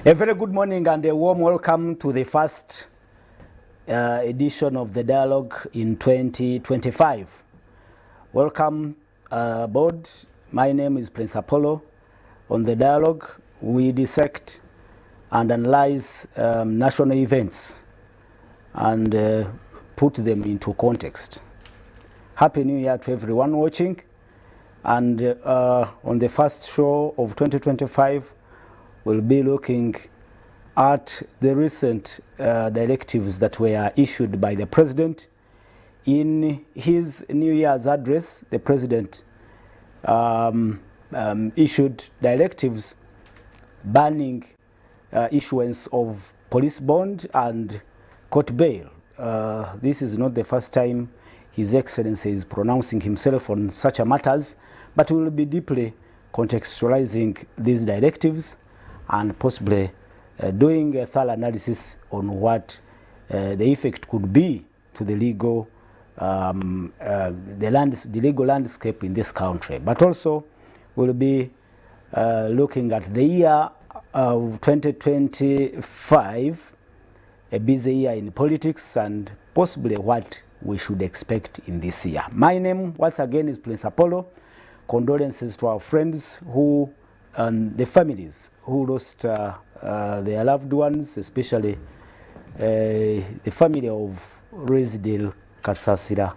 A very good morning and a warm welcome to the first edition of the dialogue in 2025. Welcome aboard. My name is Prince Apollo. On the dialogue, we dissect and analyze national events and put them into context. Happy New Year to everyone watching. And on the first show of 2025, we'll be looking at the recent directives that were issued by the President. In his New Year's address, the President issued directives banning issuance of police bond and court bail. This is not the first time His Excellency is pronouncing himself on such matters, but we will be deeply contextualizing these directives and possibly doing a thorough analysis on what the effect could be to the legal legal landscape in this country. But also we'll be looking at the year of 2025, a busy year in politics, and possibly what we should expect in this year. My name once again is Prince Apollo. Condolences to our friends who and the families who lost their loved ones, especially the family of Residel Kasasira,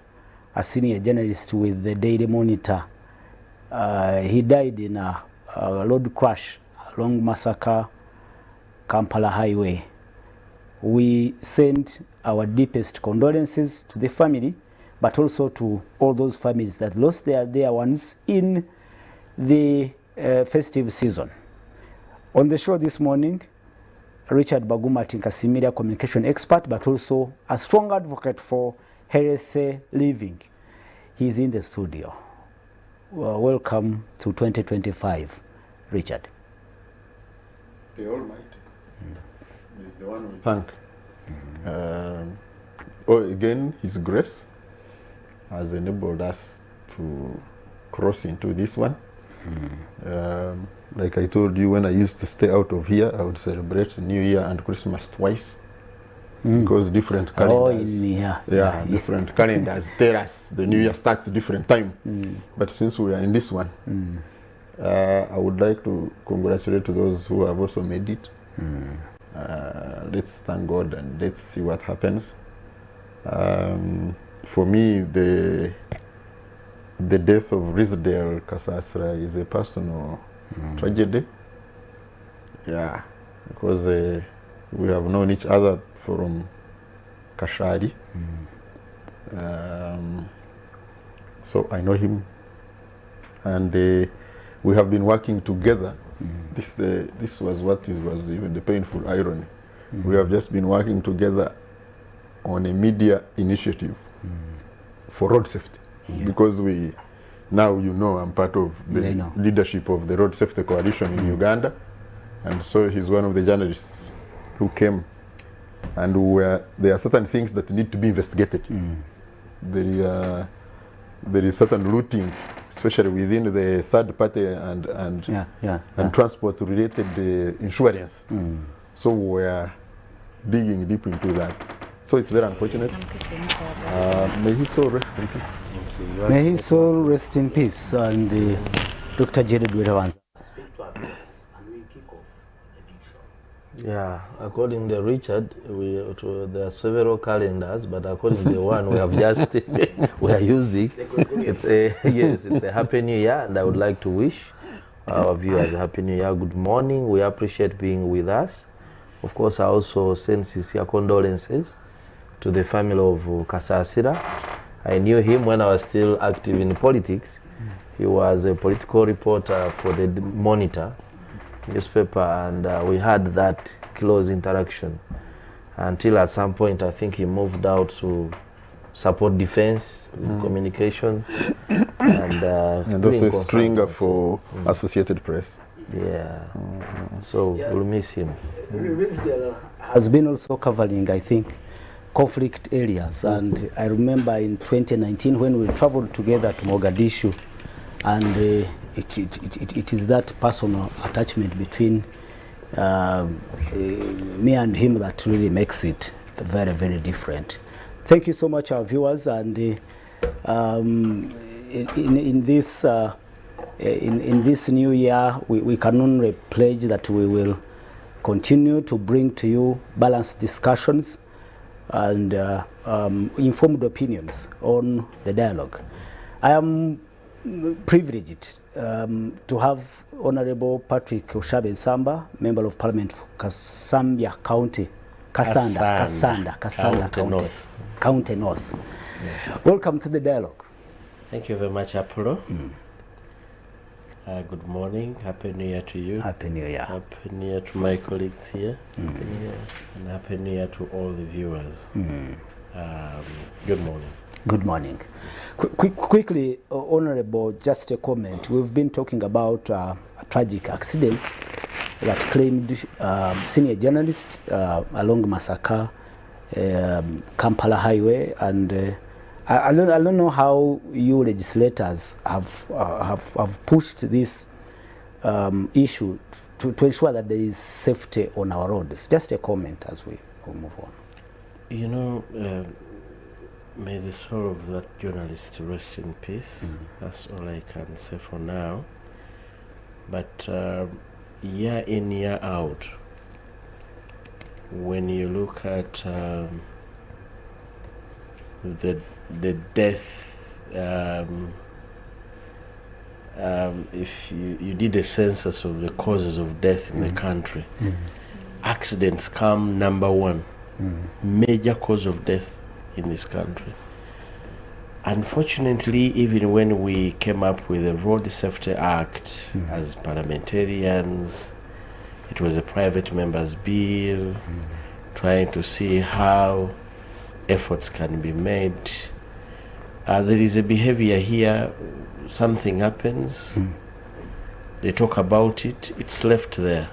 a senior journalist with the Daily Monitor. He died in a road crash along Masaka Kampala Highway. We send our deepest condolences to the family, but also to all those families that lost their ones in the festive season. On the show this morning, Richard Baguma Tinkasimira, communication expert, but also a strong advocate for healthy living. He's in the studio. Welcome to 2025, Richard. The Almighty is the one we thank. Again, His grace has enabled us to cross into this one. Like I told you, when I used to stay out of here, I would celebrate New Year and Christmas twice, because different calendars, different calendars tell us the New Year starts a different time. But since we are in this one, I would like to congratulate those who have also made it. Let's thank God and let's see what happens. For me, the death of Residel Kasasira is a personal tragedy. Yeah, because we have known each other from Kashari. So I know him, and we have been working together. This was what was even the painful irony. We have just been working together on a media initiative for road safety. Because now I'm part of the leadership of the Road Safety Coalition in Uganda, and so he's one of the journalists who came, and there are certain things that need to be investigated. There is certain looting, especially within the third party and transport related insurance. So we're digging deep into that. So it's very unfortunate. May his soul rest in peace. May his soul rest in peace. And Dr. Jared Wetawanza. Yeah, according to Richard, there are several calendars, but according to the one we have just we are using, it's a Happy New Year, and I would like to wish our viewers a Happy New Year. Good morning. We appreciate being with us. Of course, I also send sincere condolences to the family of Kasasira. I knew him when I was still active in politics. He was a political reporter for the Monitor newspaper, and we had that close interaction until at some point I think he moved out to support defense, communication, and also a stringer for Associated Press. Yeah, so we'll miss him. Has been also covering, I think, conflict areas, and I remember in 2019 when we traveled together to Mogadishu, and it is that personal attachment between me and him, that really makes it very, very different. Thank you so much, our viewers, and in this new year, we can only pledge that we will continue to bring to you balanced discussions and informed opinions on the dialogue. I am privileged to have Honorable Patrick Oshabe-Nsamba, Member of Parliament for Kasambia County, Kasanda County North. Yes. Welcome to the dialogue. Thank you very much, Apollo. Good morning. Happy New Year to you. Happy New Year. Happy New Year to my colleagues here. Happy New Year. And Happy New Year to all the viewers. Good morning. Good morning. Quickly, Honorable, just a comment. We've been talking about a tragic accident that claimed senior journalist along Masaka, Kampala Highway, and I don't know how you legislators have pushed this issue to ensure that there is safety on our roads. Just a comment as we move on. You know, may the soul of that journalist rest in peace. That's all I can say for now. But year in, year out, when you look at the death, if you did a census of the causes of death in the country, accidents come number one, major cause of death in this country. Unfortunately, even when we came up with the Road Safety Act as parliamentarians, it was a private member's bill, trying to see how efforts can be made. There is a behavior here, something happens, they talk about it, it's left there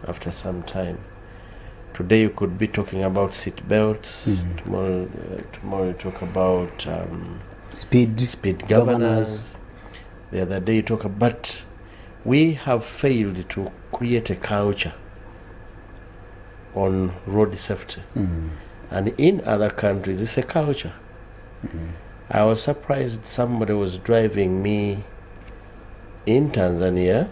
after some time. Today you could be talking about seat belts, tomorrow you talk about speed governors. The other day you talk about, but we have failed to create a culture on road safety. And in other countries, it's a culture. I was surprised somebody was driving me in Tanzania.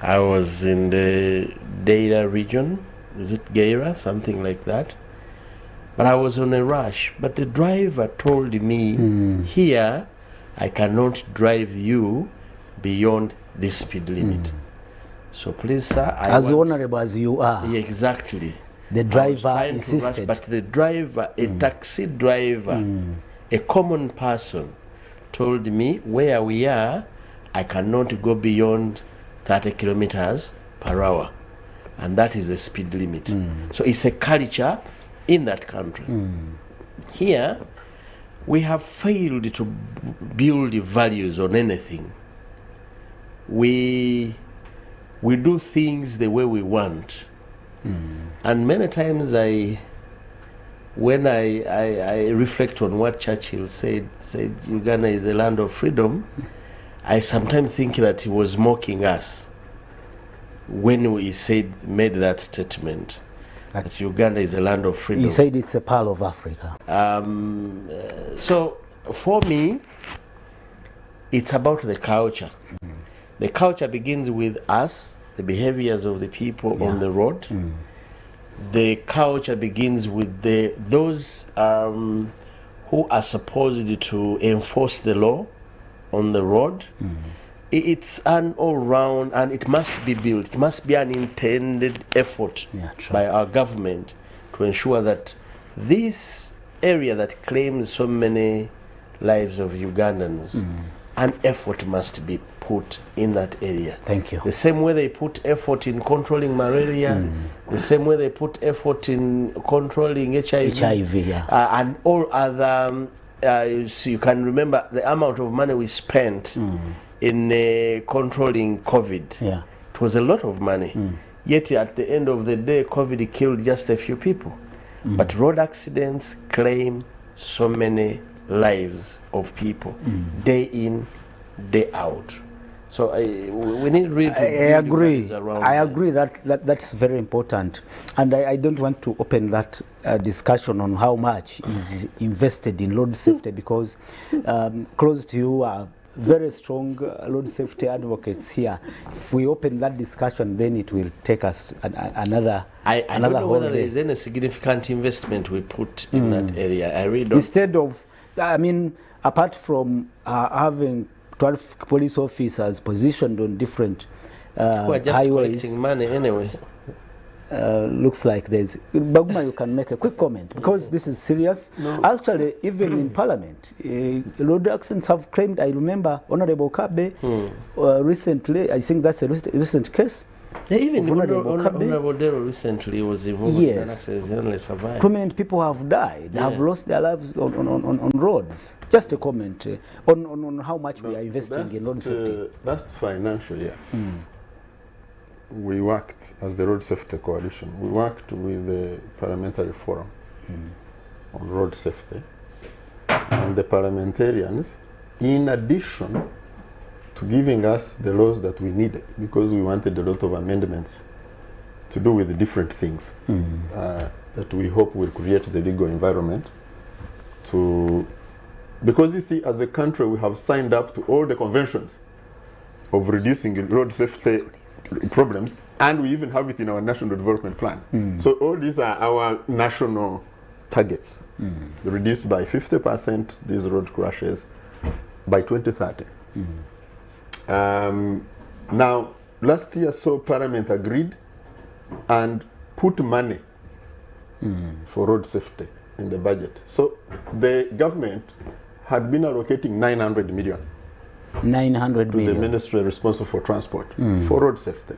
I was in the Deira region. Is it Geira? Something like that. But I was on a rush. But the driver told me, here, I cannot drive you beyond this speed limit. So please, sir, as honorable as you are. Yeah, exactly. The driver insisted. Rush, but the driver, a taxi driver, a common person, told me where we are, I cannot go beyond 30 kilometers per hour. And that is the speed limit. So it's a culture in that country. Here, we have failed to build values on anything. We do things the way we want. And many times when I reflect on what Churchill said Uganda is a land of freedom, I sometimes think that he was mocking us when he made that statement, that Uganda is a land of freedom. He said it's a pearl of Africa. So for me, it's about the culture. The culture begins with us, the behaviors of the people on the road. The culture begins with those who are supposed to enforce the law on the road. It's an all-round, and it must be built. It must be an intended effort by our government to ensure that this area that claims so many lives of Ugandans, an effort must be put in that area. Thank you. The same way they put effort in controlling malaria, the same way they put effort in controlling HIV, and all other, so you can remember the amount of money we spent in controlling COVID. It was a lot of money. Yet at the end of the day, COVID killed just a few people. But road accidents claim so many lives of people, day in, day out. So we need really to I build agree. values around I that. agree that's very important, and I don't want to open that discussion on how much is invested in road safety, because close to you are very strong road safety advocates here. If we open that discussion, then it will take us another I don't another know whole whether day. there is any significant investment we put in that area. I really don't. Instead of, I mean, apart from having 12 police officers positioned on different Who are just highways, collecting money anyway. looks like there's... Baguma, you can make a quick comment, because this is serious. Actually, even in Parliament, road accidents have claimed, I remember Honorable Kabe recently, I think that's a recent case. Yeah, even Honorable Kabe. Honorable Dero recently was involved in an Yes. accident, he only survived. Prominent people have died, have lost their lives on roads. Just a comment on how much we are investing in road safety. Last financial year, we worked as the Road Safety Coalition. We worked with the Parliamentary Forum on road safety, and the parliamentarians, in addition to giving us the laws that we needed, because we wanted a lot of amendments to do with different things that we hope will create the legal environment to, because you see, as a country we have signed up to all the conventions of reducing road safety problems, and we even have it in our national development plan. So all these are our national targets. Reduce by 50% these road crashes by 2030. Now, last year, so Parliament agreed and put money for road safety in the budget. So the government had been allocating 900 million 900 to the million. ministry responsible for transport for road safety.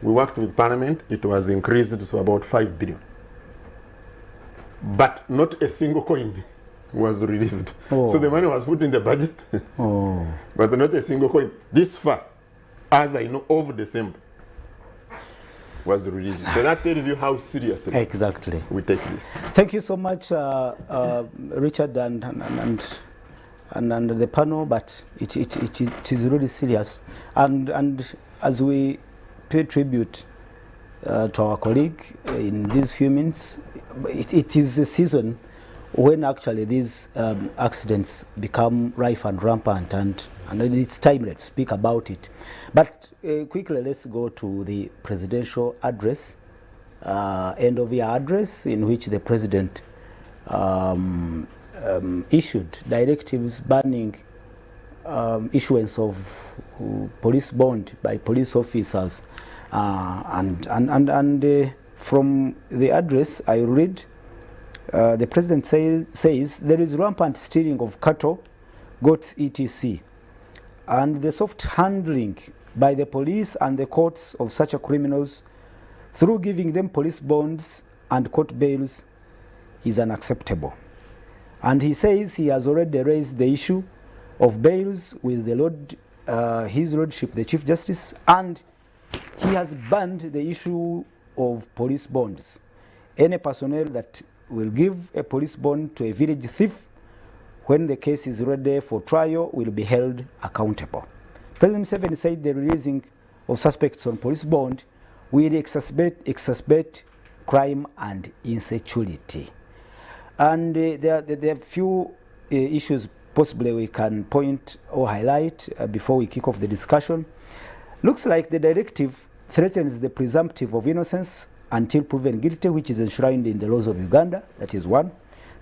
We worked with Parliament, it was increased to about 5 billion. But not a single coin was released. So the money was put in the budget, but not a single coin. This far, as I know, over December, was released. So that tells you how seriously Exactly. we take this. Thank you so much, Richard and the panel, but it is really serious. And as we pay tribute to our colleague in these few minutes, it is a season when actually these accidents become rife and rampant, and it's time to speak about it. But quickly, let's go to the presidential address, end of year address, in which the president issued directives banning issuance of police bond by police officers, and from the address I read, the president says there is rampant stealing of cattle, goats, etc., and the soft handling by the police and the courts of such criminals through giving them police bonds and court bails is unacceptable. And he says he has already raised the issue of bails with the Lord, his lordship, the Chief Justice, and he has banned the issue of police bonds. Any personnel that will give a police bond to a village thief, when the case is ready for trial, will be held accountable. President Museveni said the releasing of suspects on police bond will exacerbate crime and insecurity. And there are few issues possibly we can point or highlight before we kick off the discussion. Looks like the directive threatens the presumptive of innocence until proven guilty, which is enshrined in the laws of Uganda. That is one.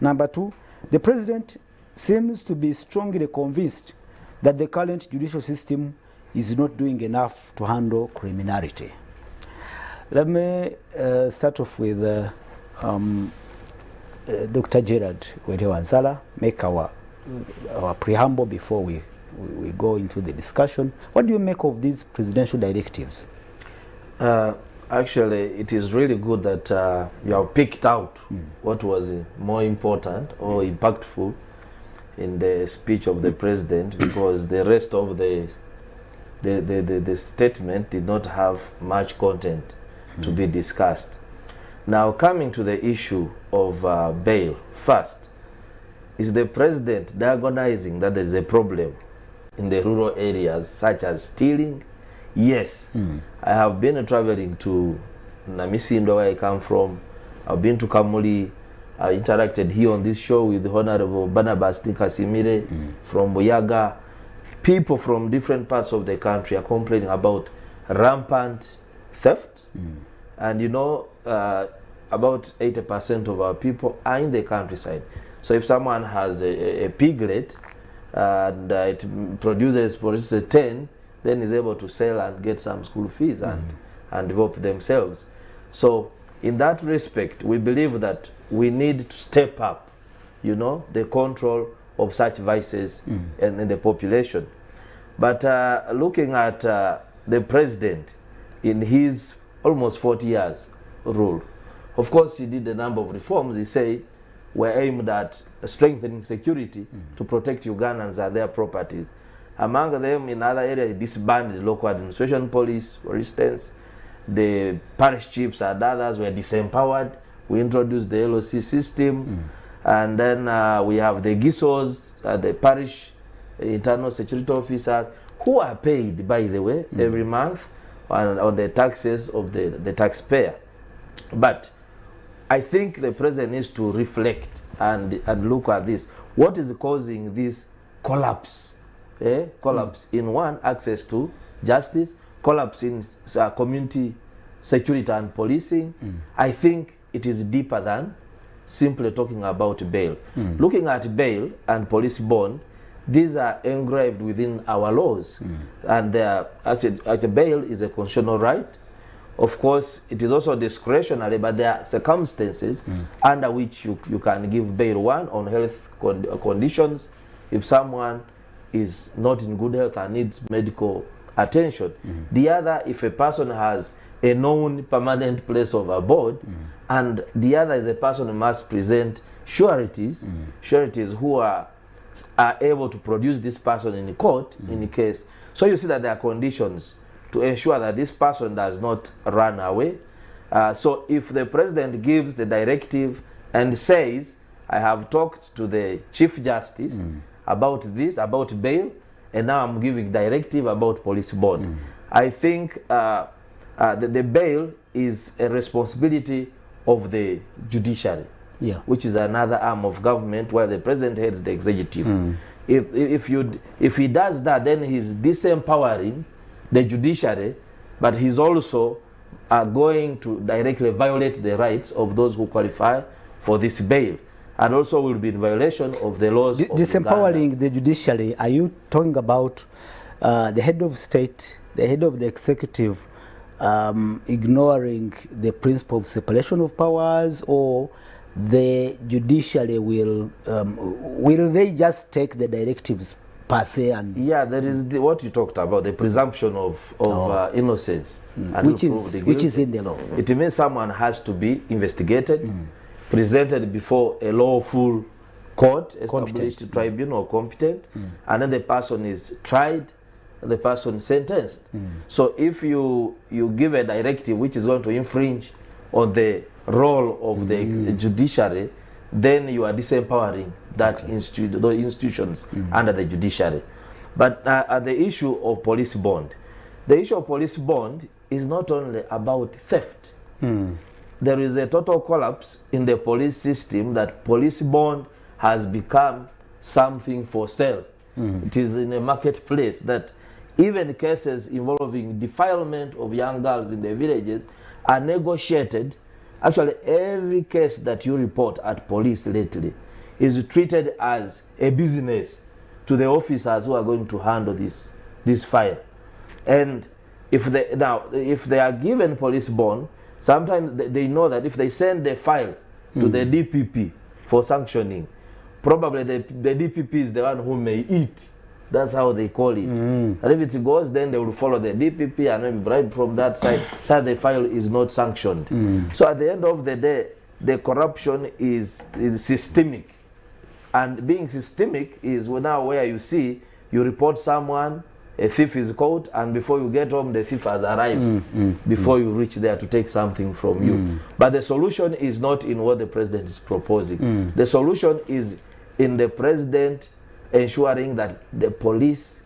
Number two, the president seems to be strongly convinced that the current judicial system is not doing enough to handle criminality. Let me start off with Dr. Gerard Wedewanzala, make our preamble before we go into the discussion. What do you make of these presidential directives? Actually, it is really good that you have picked out what was more important or impactful in the speech of the president, because the rest of the statement did not have much content to be discussed. Now, coming to the issue of bail, first, is the president diagonizing that there is a problem in the rural areas, such as stealing. Yes, I have been traveling to Namisindo, where I come from. I've been to Kamuli. I interacted here on this show with the Honorable Barnabas Nikasimire from Buyaga. People from different parts of the country are complaining about rampant theft. And you know, about 80% of our people are in the countryside. So if someone has a piglet and it produces, for instance, 10, then is able to sell and get some school fees and develop themselves. So in that respect, we believe that we need to step up, you know, the control of such vices in the population. But looking at the president in his almost 40 years rule, of course he did a number of reforms. He said were aimed at strengthening security to protect Ugandans and their properties. Among them, in other areas, he disbanded the local administration police, for instance. The parish chiefs and others were disempowered. We introduced the LOC system. And then we have the GISOs, the parish internal security officers, who are paid, by the way, every month on the taxes of the taxpayer. But I think the president needs to reflect and look at this. What is causing this collapse? Collapse in one, access to justice, collapse in community security and policing. I think it is deeper than simply talking about bail. Looking at bail and police bond, these are engraved within our laws. And as a bail is a constitutional right. Of course, it is also discretionary, but there are circumstances under which you can give bail. One, on health conditions. If someone is not in good health and needs medical attention. The other, if a person has a known permanent place of abode, and the other is a person who must present sureties, sureties who are able to produce this person in court in case. So you see that there are conditions to ensure that this person does not run away. So if the president gives the directive and says, I have talked to the Chief Justice about this, about bail, and now I'm giving directive about police bond. I think the bail is a responsibility of the judiciary, which is another arm of government where the president heads the executive. If he does that, then he's disempowering the judiciary, but he's also going to directly violate the rights of those who qualify for this bail, and also will be in violation of the laws of disempowering Uganda. the judiciary. Are you talking about the head of state, the head of the executive, ignoring the principle of separation of powers, or the judiciary will they just take the directives per se? And Yeah, there is what you talked about, the presumption of innocence, and which is in the law. It means someone has to be investigated, presented before a lawful court, established tribunal, competent, and then the person is tried, the person sentenced. So if you give a directive which is going to infringe on the role of the judiciary, then you are disempowering that those institutions under the judiciary. But the issue of police bond, the issue of police bond is not only about theft. There is a total collapse in the police system that police bond has become something for sale. It is in a marketplace that even cases involving defilement of young girls in the villages are negotiated. Actually, every case that you report at police lately is treated as a business to the officers who are going to handle this file. And if they are given police bond, sometimes they know that if they send the file to the DPP for sanctioning, probably the DPP is the one who may eat. That's how they call it. And if it goes, then they will follow the DPP and then bribe from that side, so the file is not sanctioned. So at the end of the day, the corruption is systemic. And being systemic is now where you see, you report someone, a thief is caught, and before you get home, the thief has arrived before you reach there to take something from you. But the solution is not in what the president is proposing. The solution is in the president ensuring that the police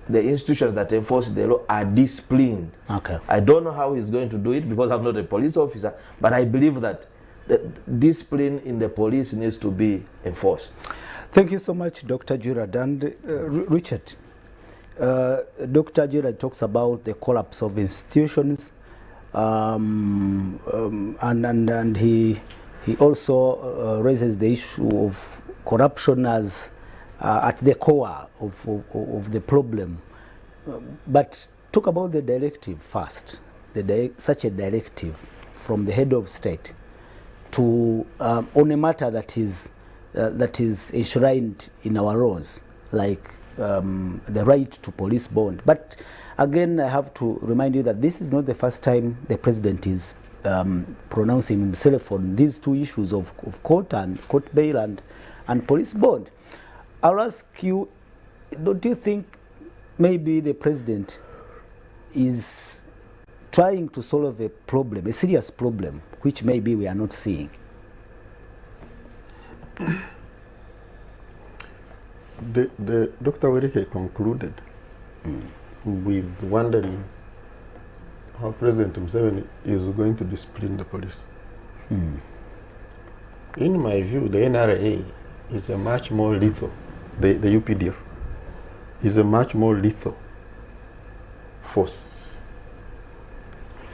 the institutions that enforce the law are disciplined. Okay. I don't know how he's going to do it because I'm not a police officer, but I believe that the discipline in the police needs to be enforced. Thank you so much, Dr. Gerard. And Richard, Dr. Gerard talks about the collapse of institutions, and he also raises the issue of corruption as at the core of the problem. But talk about the directive first, such a directive from the head of state to on a matter that is enshrined in our laws, like the right to police bond. But again, I have to remind you that this is not the first time the president is pronouncing himself on these two issues of court bail and police bond. I'll ask you, don't you think maybe the president is trying to solve a problem, a serious problem, which maybe we are not seeing? The Dr. Werike concluded with wondering how President Museveni is going to discipline the police. In my view, the NRA is a much more lethal, the UPDF is a much more lethal force.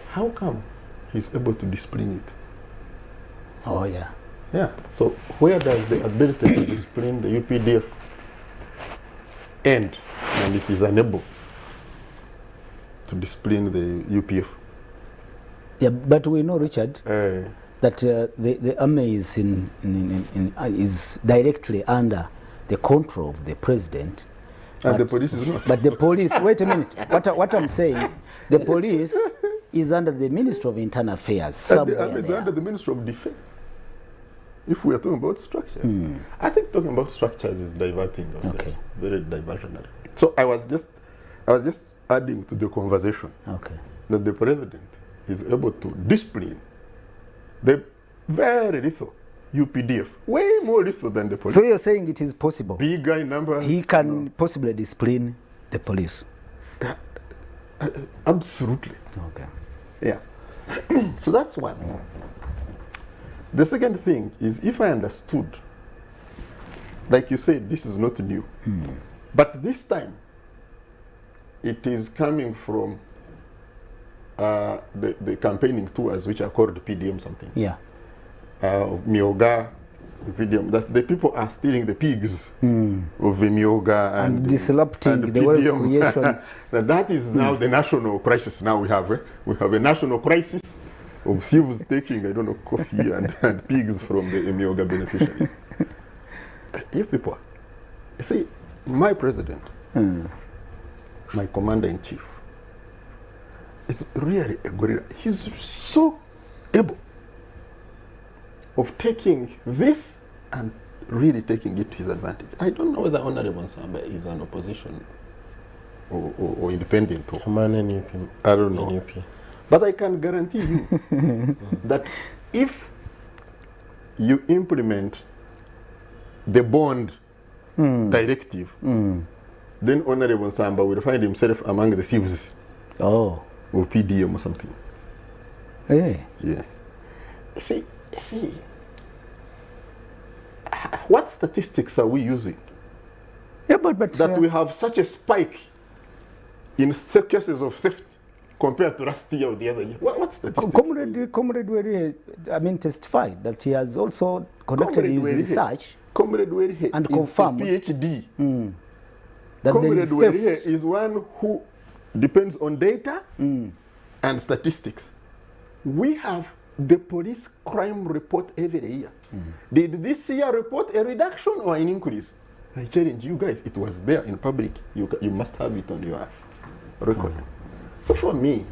How come he's able to discipline it? Oh, yeah. Yeah, so where does the ability to discipline the UPDF end when it is unable to discipline the UPF? Yeah, but we know, Richard, that the army is is directly under the control of the president. And the police is not. But the police, wait a minute, what I'm saying, the police is under the Ministry of Internal Affairs. And the army is under the Ministry of Defense. If we are talking about structures, I think talking about structures is diverting ourselves, Okay. very diversionary. So I was just adding to the conversation that the president is able to discipline the very lethal UPDF, way more lethal than the police. So you're saying it is possible? Bigger in numbers. He can possibly discipline the police? Absolutely. Okay. Yeah. So that's one. The second thing is, if I understood, like you said, this is not new. But this time, it is coming from the campaigning tours, which are called PDM something. Yeah. Of Myoga, PDM, that the people are stealing the pigs of the Myoga and disrupting the wealth creation. That is now the national crisis. Now we have a national crisis of thieves taking, I don't know, coffee and pigs from the Myoga beneficiaries. You people, you see, my president, my commander-in-chief, is really a gorilla. He's so able of taking this and really taking it to his advantage. I don't know whether Honorable Samba is an opposition or independent. Or, I don't know. But I can guarantee you that if you implement the bond directive, then Honorable Samba will find himself among the thieves of PDM or something. Hey. Yes. See, what statistics are we using? Yeah, but that we have such a spike in cases of theft compared to last year or the other year. What statistics? Comrade Weri, I mean, testified that he has also conducted his research and confirmed PhD. That Comrade Weri is one who depends on data and statistics. We have the police crime report every year. Did this year report a reduction or an increase? I challenge you guys, it was there in public. You must have it on your record. So for me,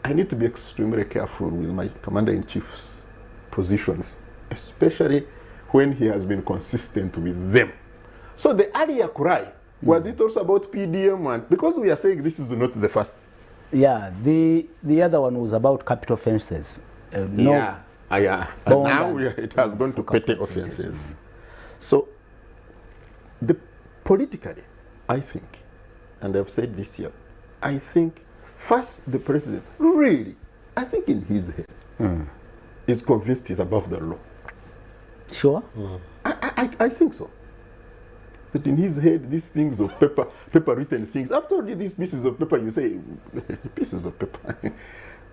I need to be extremely careful with my commander-in-chief's positions, especially when he has been consistent with them. So the earlier cry, was it also about PDM? And because we are saying this is not the first. Yeah, the other one was about capital offences. Yeah. And now it has gone to petty offences. So politically, I think and I've said this here, I think first the president really, I think in his head, is convinced he's above the law. Sure. I think so. That in his head, these things of paper written things, after all these pieces of paper, you say, pieces of paper.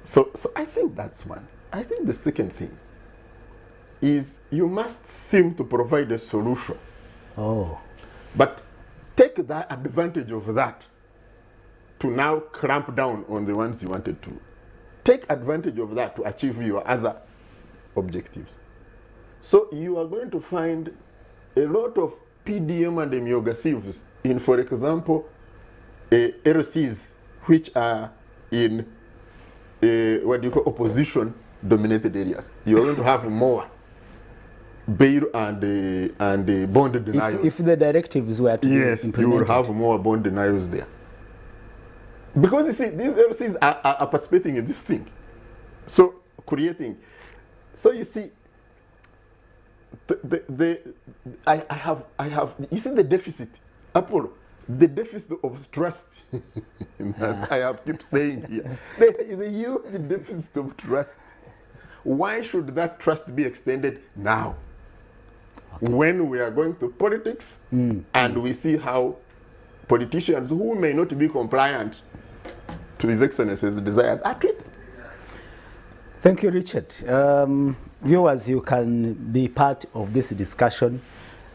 So I think that's one. I think the second thing is you must seem to provide a solution. Oh. But take the advantage of that to now clamp down on the ones you wanted to. Take advantage of that to achieve your other objectives. So you are going to find a lot of PDM and Myoga thieves in, for example, LCs, which are in what do you call opposition-dominated areas. You are going to have more bail and bond denials. If the directives were to be implemented. You will have more bond denials there. Because you see, these LCs are participating in this thing. So creating. So you see, I have you see the deficit, Apollo, the deficit of trust that I have keep saying here. There is a huge deficit of trust. Why should that trust be extended now? Okay. When we are going to politics and we see how politicians who may not be compliant to His Excellency's desires are treated. Thank you, Richard. Viewers, you can be part of this discussion.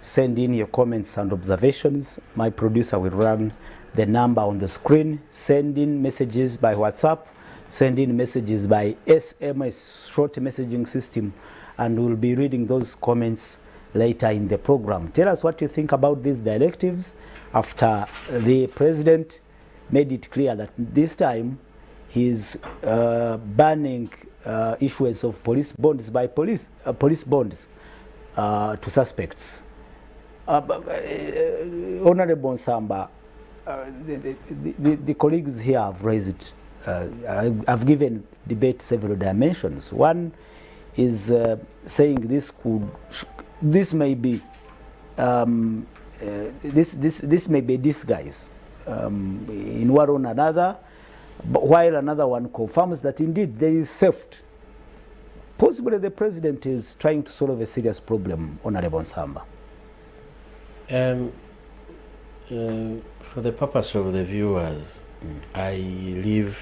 Send in your comments and observations. My producer will run the number on the screen. Send in messages by WhatsApp. Send in messages by SMS, short messaging system, and we'll be reading those comments later in the program. Tell us what you think about these directives after the president made it clear that this time he's banning issuance of police bonds by police bonds to suspects. Honorable Nsamba, the colleagues here have raised, have given debate several dimensions. One is saying this may be this may be disguise in one or another, but while another one confirms that indeed there is theft. Possibly the president is trying to solve a serious problem, Honorable Nsamba. For the purpose of the viewers, I live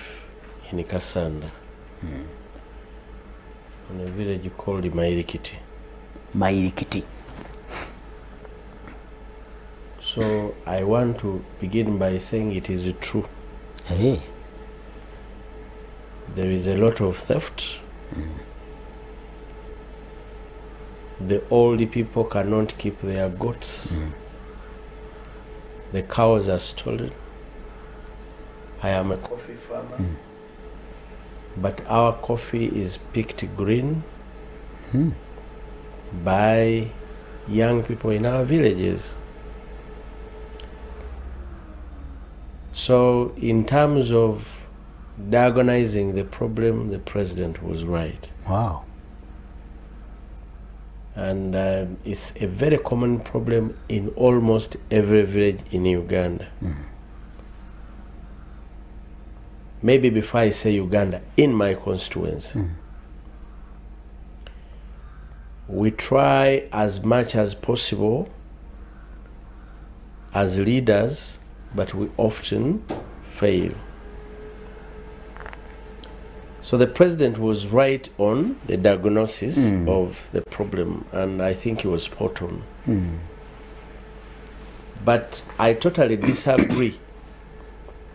in Kasanda, in a village called Mairikiti. Mairikiti. So I want to begin by saying it is true. Hey. There is a lot of theft. The old people cannot keep their goats. The cows are stolen. I am a coffee farmer, but our coffee is picked green by young people in our villages. So in terms of diagonizing the problem, the president was right. Wow. And it's a very common problem in almost every village in Uganda. Maybe before I say Uganda, in my constituency. We try as much as possible as leaders, but we often fail. So the president was right on the diagnosis of the problem, and I think he was spot on. But I totally disagree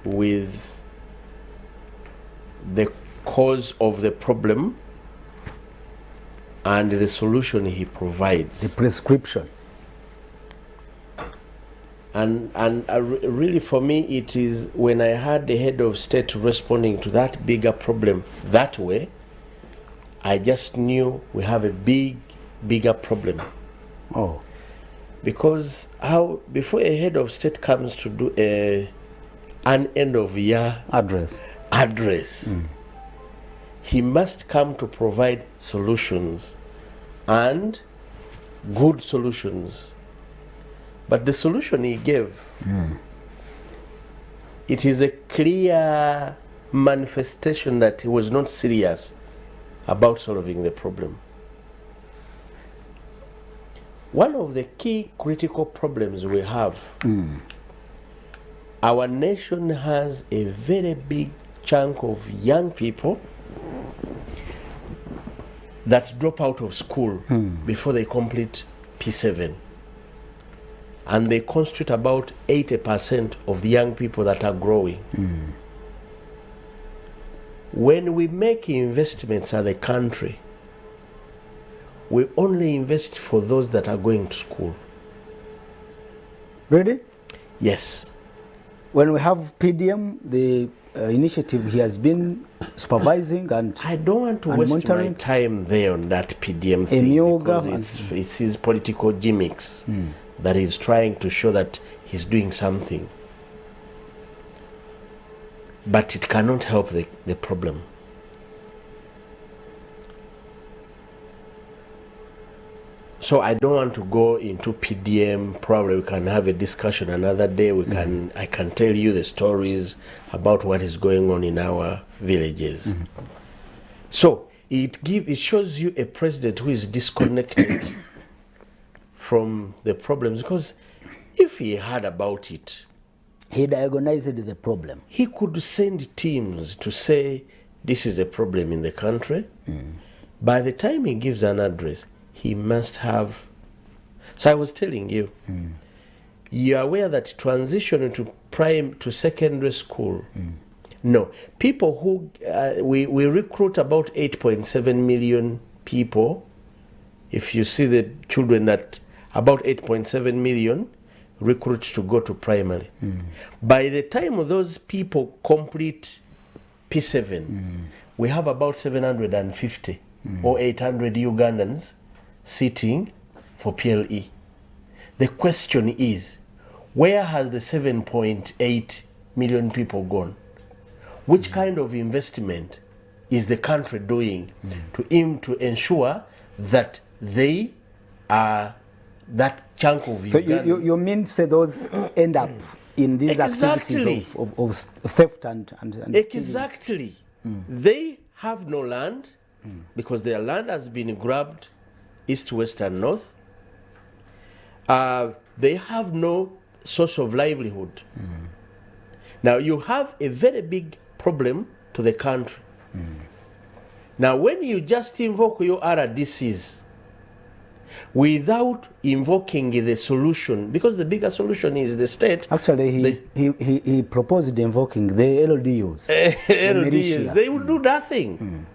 with the cause of the problem and the solution he provides. The prescription. And really for me it is when I heard the head of state responding to that bigger problem that way, I just knew we have a bigger problem. Oh. Because how before a head of state comes to do an end of year address, he must come to provide solutions and good solutions. But the solution he gave it is a clear manifestation that he was not serious about solving the problem. One of the key critical problems we have, our nation has a very big chunk of young people that drop out of school before they complete P7. And they constitute about 80% of the young people that are growing. When we make investments as a country, we only invest for those that are going to school. Really? Yes. When we have PDM, the initiative he has been supervising and I don't want to waste monitoring. my time there on that PDM thing because it's his political gimmicks that he's trying to show that he's doing something. But it cannot help the problem. So I don't want to go into PDM. Probably we can have a discussion another day. I can tell you the stories about what is going on in our villages. So it shows you a president who is disconnected from the problems, because if he heard about it, he diagnosed the problem. He could send teams to say this is a problem in the country. By the time he gives an address, he must have. So I was telling you, you are aware that transition to secondary school. No, people who we recruit about 8.7 million people. If you see the children that about 8.7 million recruit to go to primary. By the time those people complete P7, we have about 750 or 800 Ugandans sitting for PLE. The question is, where has the 7.8 million people gone? Which kind of investment is the country doing to ensure that they are that chunk of So Uganda? you mean to say those end up in these activities of theft and Exactly. They have no land because their land has been grabbed east, west, and north. They have no source of livelihood. Now you have a very big problem to the country. Now when you just invoke your RDCs without invoking the solution, because the bigger solution is the state. Actually, he proposed invoking the LDUs. LDUs, they will do nothing.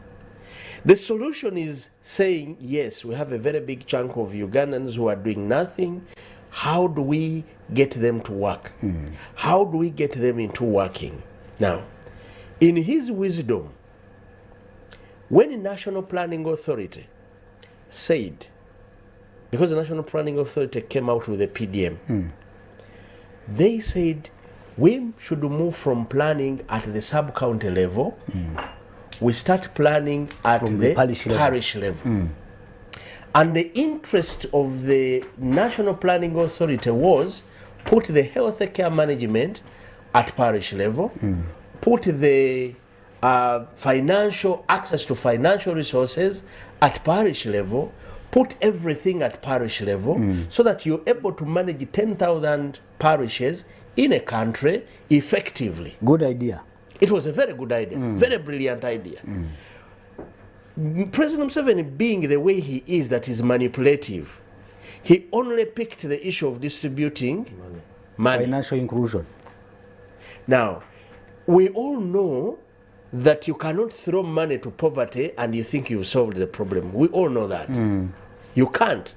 The solution is saying, yes, we have a very big chunk of Ugandans who are doing nothing. How do we get them to work? How do we get them into working? Now, in his wisdom, when the National Planning Authority said, because the National Planning Authority came out with a PDM, they said we should move from planning at the sub-county level. We start planning at the parish level. And the interest of the National Planning Authority was put the health care management at parish level, put the financial access to financial resources at parish level, put everything at parish level, so that you're able to manage 10,000 parishes in a country effectively. Good idea. It was a very good idea, very brilliant idea. President Museveni, being the way he is, that is manipulative, he only picked the issue of distributing money. Financial inclusion. Now, we all know that you cannot throw money to poverty and you think you've solved the problem. We all know that. You can't.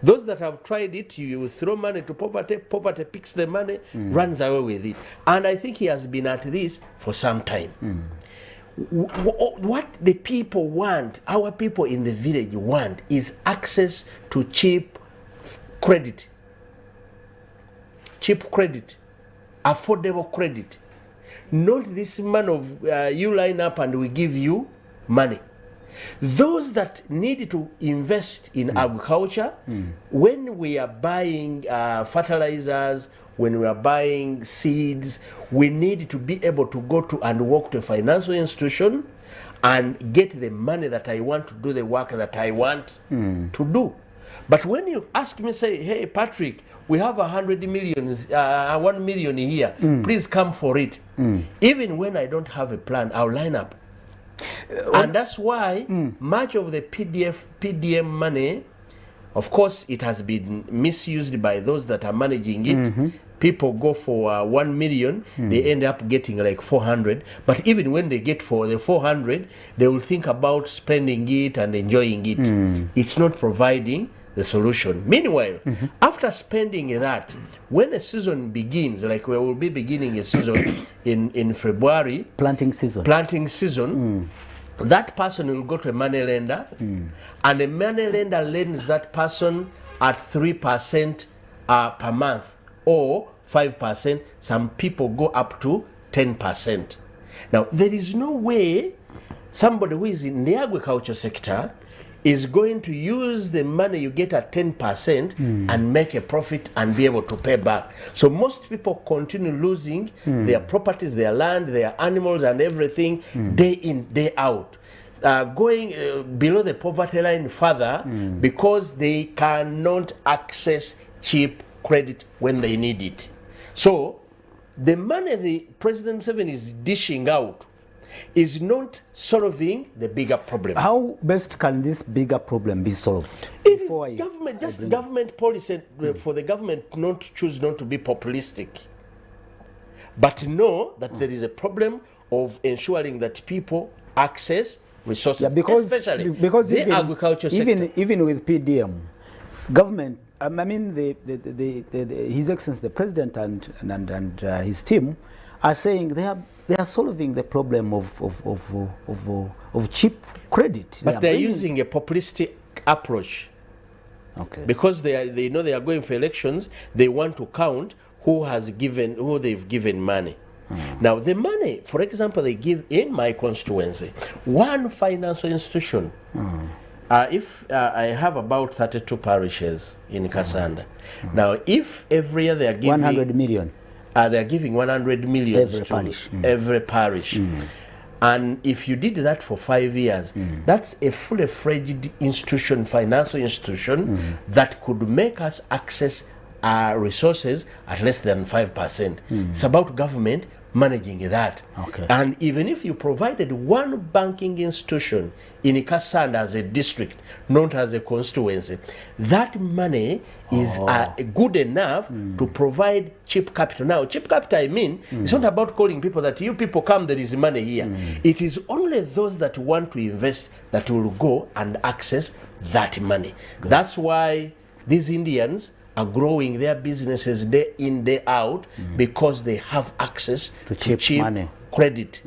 Those that have tried it, you throw money to poverty, poverty picks the money, runs away with it. And I think he has been at this for some time. What the people want, our people in the village want, is access to cheap credit. Cheap credit. Affordable credit. Not this man of you line up and we give you money. Those that need to invest in agriculture, when we are buying fertilizers, when we are buying seeds, we need to be able to go to and walk to a financial institution and get the money that I want to do the work that I want to do. But when you ask me, say, hey, Patrick, we have 1 million here, please come for it. Even when I don't have a plan, I'll line up. And that's why much of the PDM money, of course, it has been misused by those that are managing it. People go for 1 million, they end up getting like 400. But even when they get for the 400, they will think about spending it and enjoying it. It's not providing the solution. Meanwhile, after spending that, when a season begins, like we will be beginning a season in February, planting season, that person will go to a money lender, and a money lender lends that person at 3% per month, or 5%. Some people go up to 10%. Now, there is no way somebody who is in the agriculture sector is going to use the money you get at 10% and make a profit and be able to pay back. So most people continue losing their properties, their land, their animals and everything day in, day out. Going below the poverty line further because they cannot access cheap credit when they need it. So the money the President Museveni is dishing out is not solving the bigger problem. How best can this bigger problem be solved? It is government, just government policy for the government not to choose not to be populistic, but know that there is a problem of ensuring that people access resources, especially because the agriculture sector. Even with PDM, government, I mean, His Excellency the President and his team are saying they are solving the problem of cheap credit. But they're using a populistic approach. Okay. Because they know they are going for elections, they want to count who they've given money. Now the money, for example, they give in my constituency, one financial institution. If I have about 32 parishes in Kasanda. Now, if every year they are giving 100 million. They are giving 100 million every to parish. Every parish. And if you did that for 5 years, that's a fully fledged institution, financial institution, that could make us access our resources at less than 5%. It's about government managing that. Okay. And even if you provided one banking institution in Kasanda as a district, not as a constituency, that money is good enough to provide cheap capital. Now, cheap capital, I mean, it's not about calling people that you people come, there is money here. It is only those that want to invest that will go and access that money. Good. That's why these Indians are growing their businesses day in, day out, because they have access to cheap money, credit,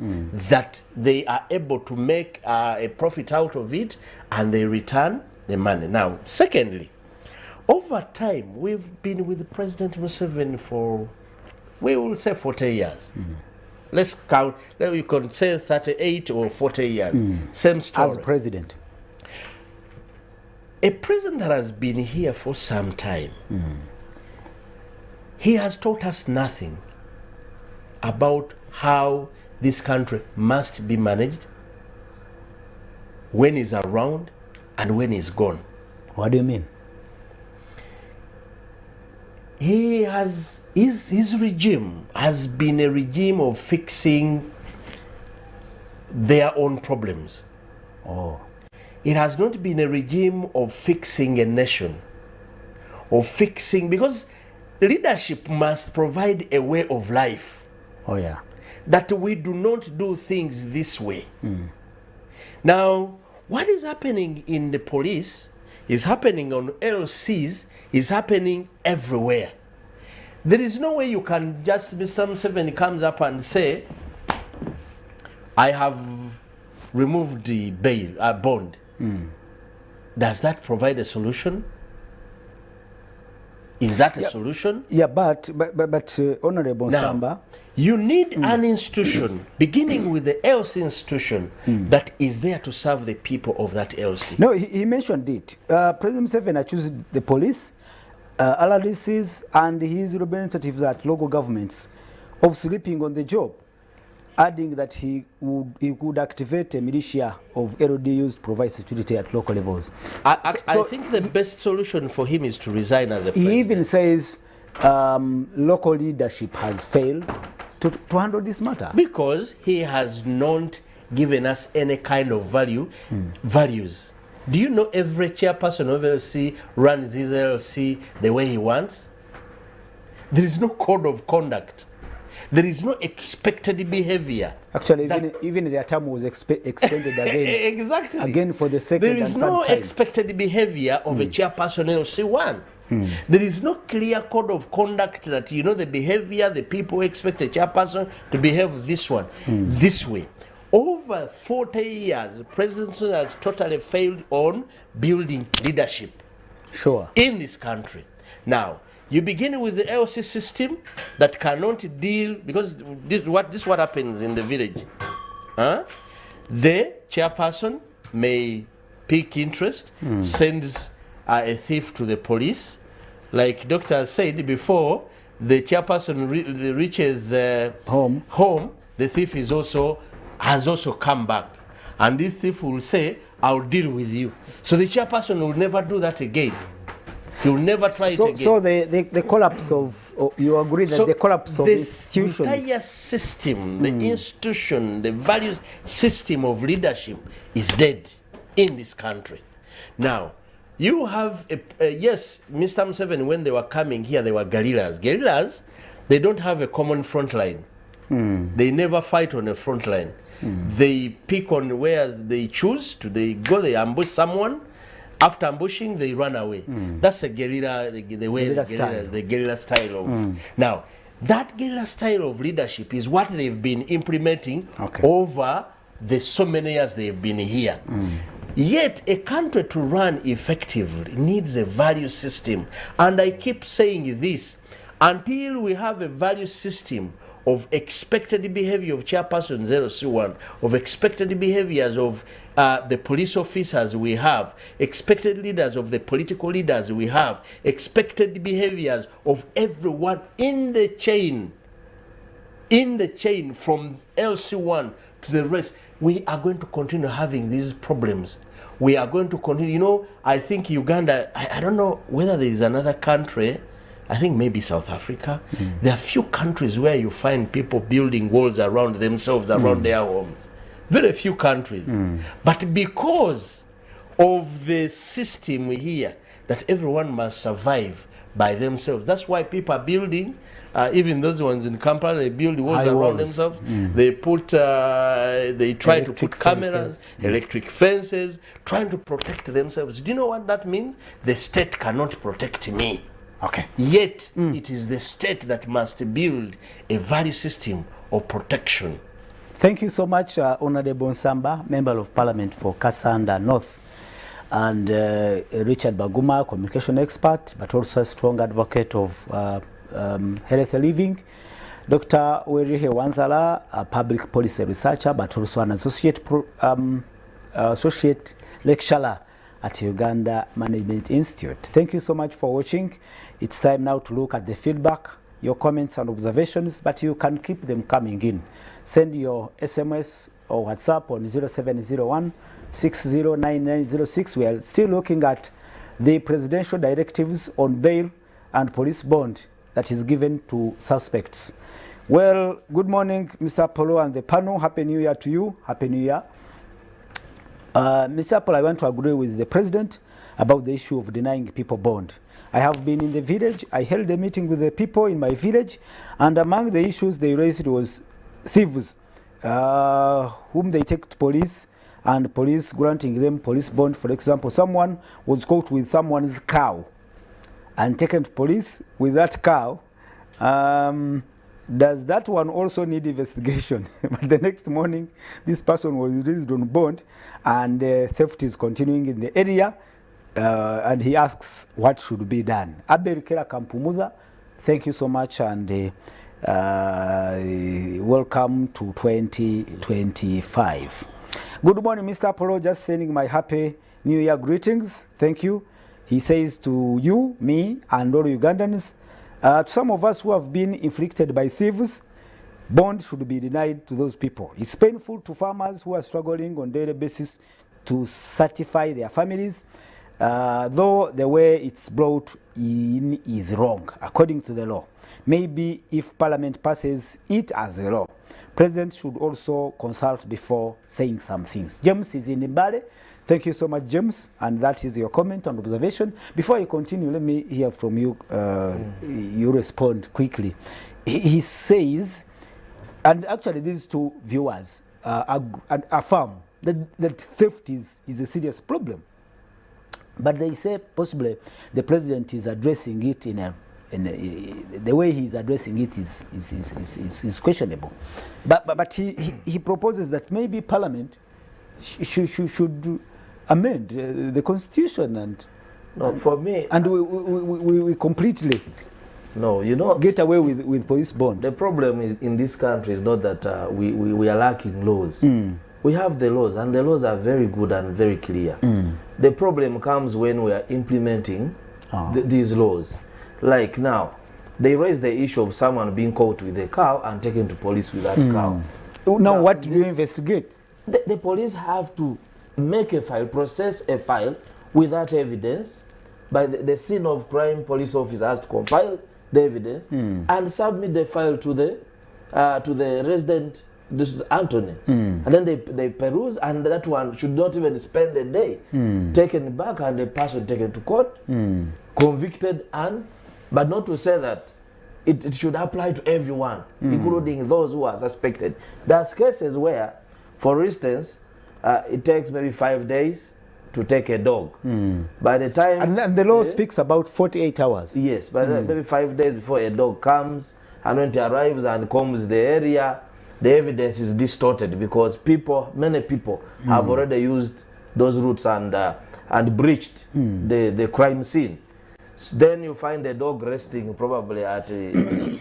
that they are able to make a profit out of it, and they return the money. Now, secondly, over time, we've been with President Museveni for, we will say 40 years. Let's count, we can say 38 or 40 years. Same story. As president. A president that has been here for some time, he has taught us nothing about how this country must be managed, when he's around and when he's gone. What do you mean? He has, his regime has been a regime of fixing their own problems. Oh. It has not been a regime of fixing a nation, of fixing, because leadership must provide a way of life. Oh yeah. That we do not do things this way. Now, what is happening in the police is happening on LCs, is happening everywhere. There is no way you can just, Mr. Museveni comes up and say, I have removed the bail, bond. Does that provide a solution? Is that a solution? Yeah, but Honorable Now, Samba, you need an institution, beginning with the LC institution, that is there to serve the people of that LC. no, he mentioned it. President Museveni chose the police RDCs and his representatives at local governments of sleeping on the job, adding that he could activate a militia of LDUs to provide security at local levels. I think the best solution for him is to resign as a president. He even says local leadership has failed to handle this matter. Because he has not given us any kind of values. Do you know every chairperson of LLC runs his LLC the way he wants? There is no code of conduct. There is no expected behavior. Actually, even their term was extended again. Exactly. Again for the second There is and no third time. expected behavior of a chairperson LLC one. There is no clear code of conduct that, you know, the behavior, the people expect a chairperson to behave this way. Over 40 years, the presidency has totally failed on building leadership in this country. Now, you begin with the LC system that cannot deal, because this what happens in the village. The chairperson may pick interest, sends a thief to the police. Like Doctor said before, the chairperson reaches home, the thief has also come back. And this thief will say, I'll deal with you. So the chairperson will never do that again. He will never try it again. So the collapse of, you agree that the collapse of institutions. The entire system, the institution, the values system of leadership is dead in this country. Now, you have, yes, Mr. Museveni, when they were coming here, they were guerrillas. Guerrillas, they don't have a common front line. They never fight on a front line. They pick on where they choose to. They go, they ambush someone. After ambushing, they run away. That's a guerrilla, the guerrilla style of. Now, that guerrilla style of leadership is what they've been implementing over the so many years they've been here. Yet, a country to run effectively needs a value system. And I keep saying this, until we have a value system of expected behavior of chairperson 0C1, of expected behaviors of the police officers we have, expected leaders of the political leaders we have, expected behaviors of everyone in the chain from LC1 to the rest, we are going to continue having these problems. We are going to continue, you know, I think Uganda, I don't know whether there is another country, I think maybe South Africa. There are few countries where you find people building walls around themselves, around their homes. Very few countries. But because of the system here, that everyone must survive by themselves, that's why people are building, even those ones in Kampala, they build walls around themselves. They put, they try to put cameras, electric fences, trying to protect themselves. Do you know what that means? The state cannot protect me. Yet, it is the state that must build a value system of protection. Thank you so much, Honorable Nsamba, Member of Parliament for Kasanda North, and Richard Baguma, communication expert, but also a strong advocate of healthy living. Dr. Werihe Wanzala, a public policy researcher, but also an associate lecturer at Uganda Management Institute. Thank you so much for watching. It's time now to look at the feedback, your comments and observations, but you can keep them coming in. Send your SMS or WhatsApp on 0701 609906. We are still looking at the presidential directives on bail and police bond that is given to suspects. Well, good morning, Mr. Polo and the panel. Happy New Year to you. Happy New Year. Mr. Apple, I want to agree with the president about the issue of denying people bond. I have been in the village. I held a meeting with the people in my village, and among the issues they raised was thieves, whom they take to police, and police granting them police bond. For example, someone was caught with someone's cow and taken to police with that cow. Does that one also need investigation? But the next morning, this person was released on bond, and theft is continuing in the area, and he asks what should be done. Abel Kera Kampumuza, thank you so much, and welcome to 2025. Good morning, Mr. Apollo, just sending my happy New Year greetings. Thank you. He says to you, me, and all Ugandans, to some of us who have been inflicted by thieves, bond should be denied to those people. It's painful to farmers who are struggling on a daily basis to certify their families, though the way it's brought in is wrong, according to the law. Maybe if Parliament passes it as a law, President should also consult before saying some things. James is in Mbale. Thank you so much, James, and that is your comment and observation. Before you continue, let me hear from you. You respond quickly. He says, and actually these two viewers affirm that theft is a serious problem. But they say possibly the president is addressing it the way he's addressing it is questionable. But he proposes that maybe Parliament should amend the Constitution and for me, and we completely get away with police bond. The problem is in this country is not that we are lacking laws. We have the laws, and the laws are very good and very clear. The problem comes when we are implementing these laws. Like now, they raise the issue of someone being caught with a cow and taken to police with that cow. Now what do you investigate? The police have to make a file, process a file with that evidence. By the scene of crime, police officer has to compile the evidence and submit the file to the resident. This is Anthony, and then they peruse, and that one should not even spend a day taken back, and the person taken to court, convicted, but not to say that it should apply to everyone, including those who are suspected. There's cases where, for instance, it takes maybe 5 days to take a dog. By the time and the law speaks about 48 hours. Yes, by maybe 5 days before a dog comes, and when it arrives and combs the area, the evidence is distorted because many people have already used those routes and breached the crime scene. So then you find the dog resting probably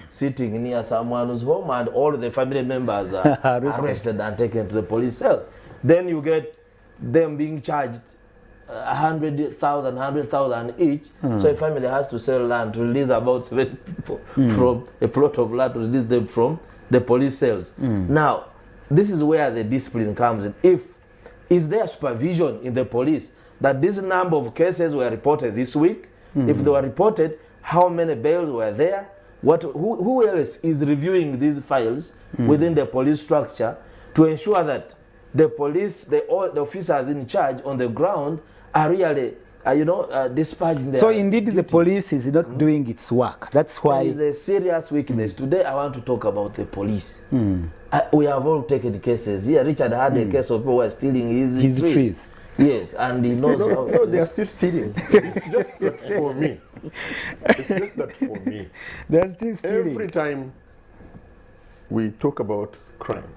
sitting near someone's home, and all the family members are arrested and taken to the police cell. Then you get them being charged 100,000 each. So a family has to sell land to release about 7 people from a plot of land, to release them from the police cells. Now, this is where the discipline comes in. Is there supervision in the police that this number of cases were reported this week? If they were reported, how many bails were there? Who else is reviewing these files within the police structure to ensure that the police, the officers in charge on the ground are really dispatching their So indeed duties. the police is not doing its work. That's why There is a serious weakness. Today I want to talk about the police. We have all taken cases here. Richard had a case of people who were stealing his trees. Yes, and he knows No, they are still stealing. It's just that for me. It's just that for me. they're still stealing. Every time we talk about crime,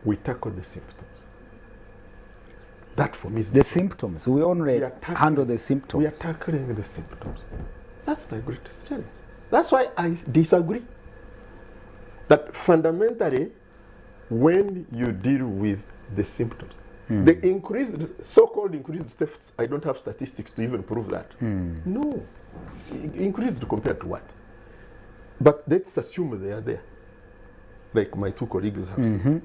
we tackle the symptoms. That for me is The symptoms. We only We are tackling- handle the symptoms. We are tackling the symptoms. That's my greatest challenge. That's why I disagree. That fundamentally, when you deal with the symptoms, the so-called increased thefts, I don't have statistics to even prove that. No. Increased compared to what? But let's assume they are there, like my two colleagues have said.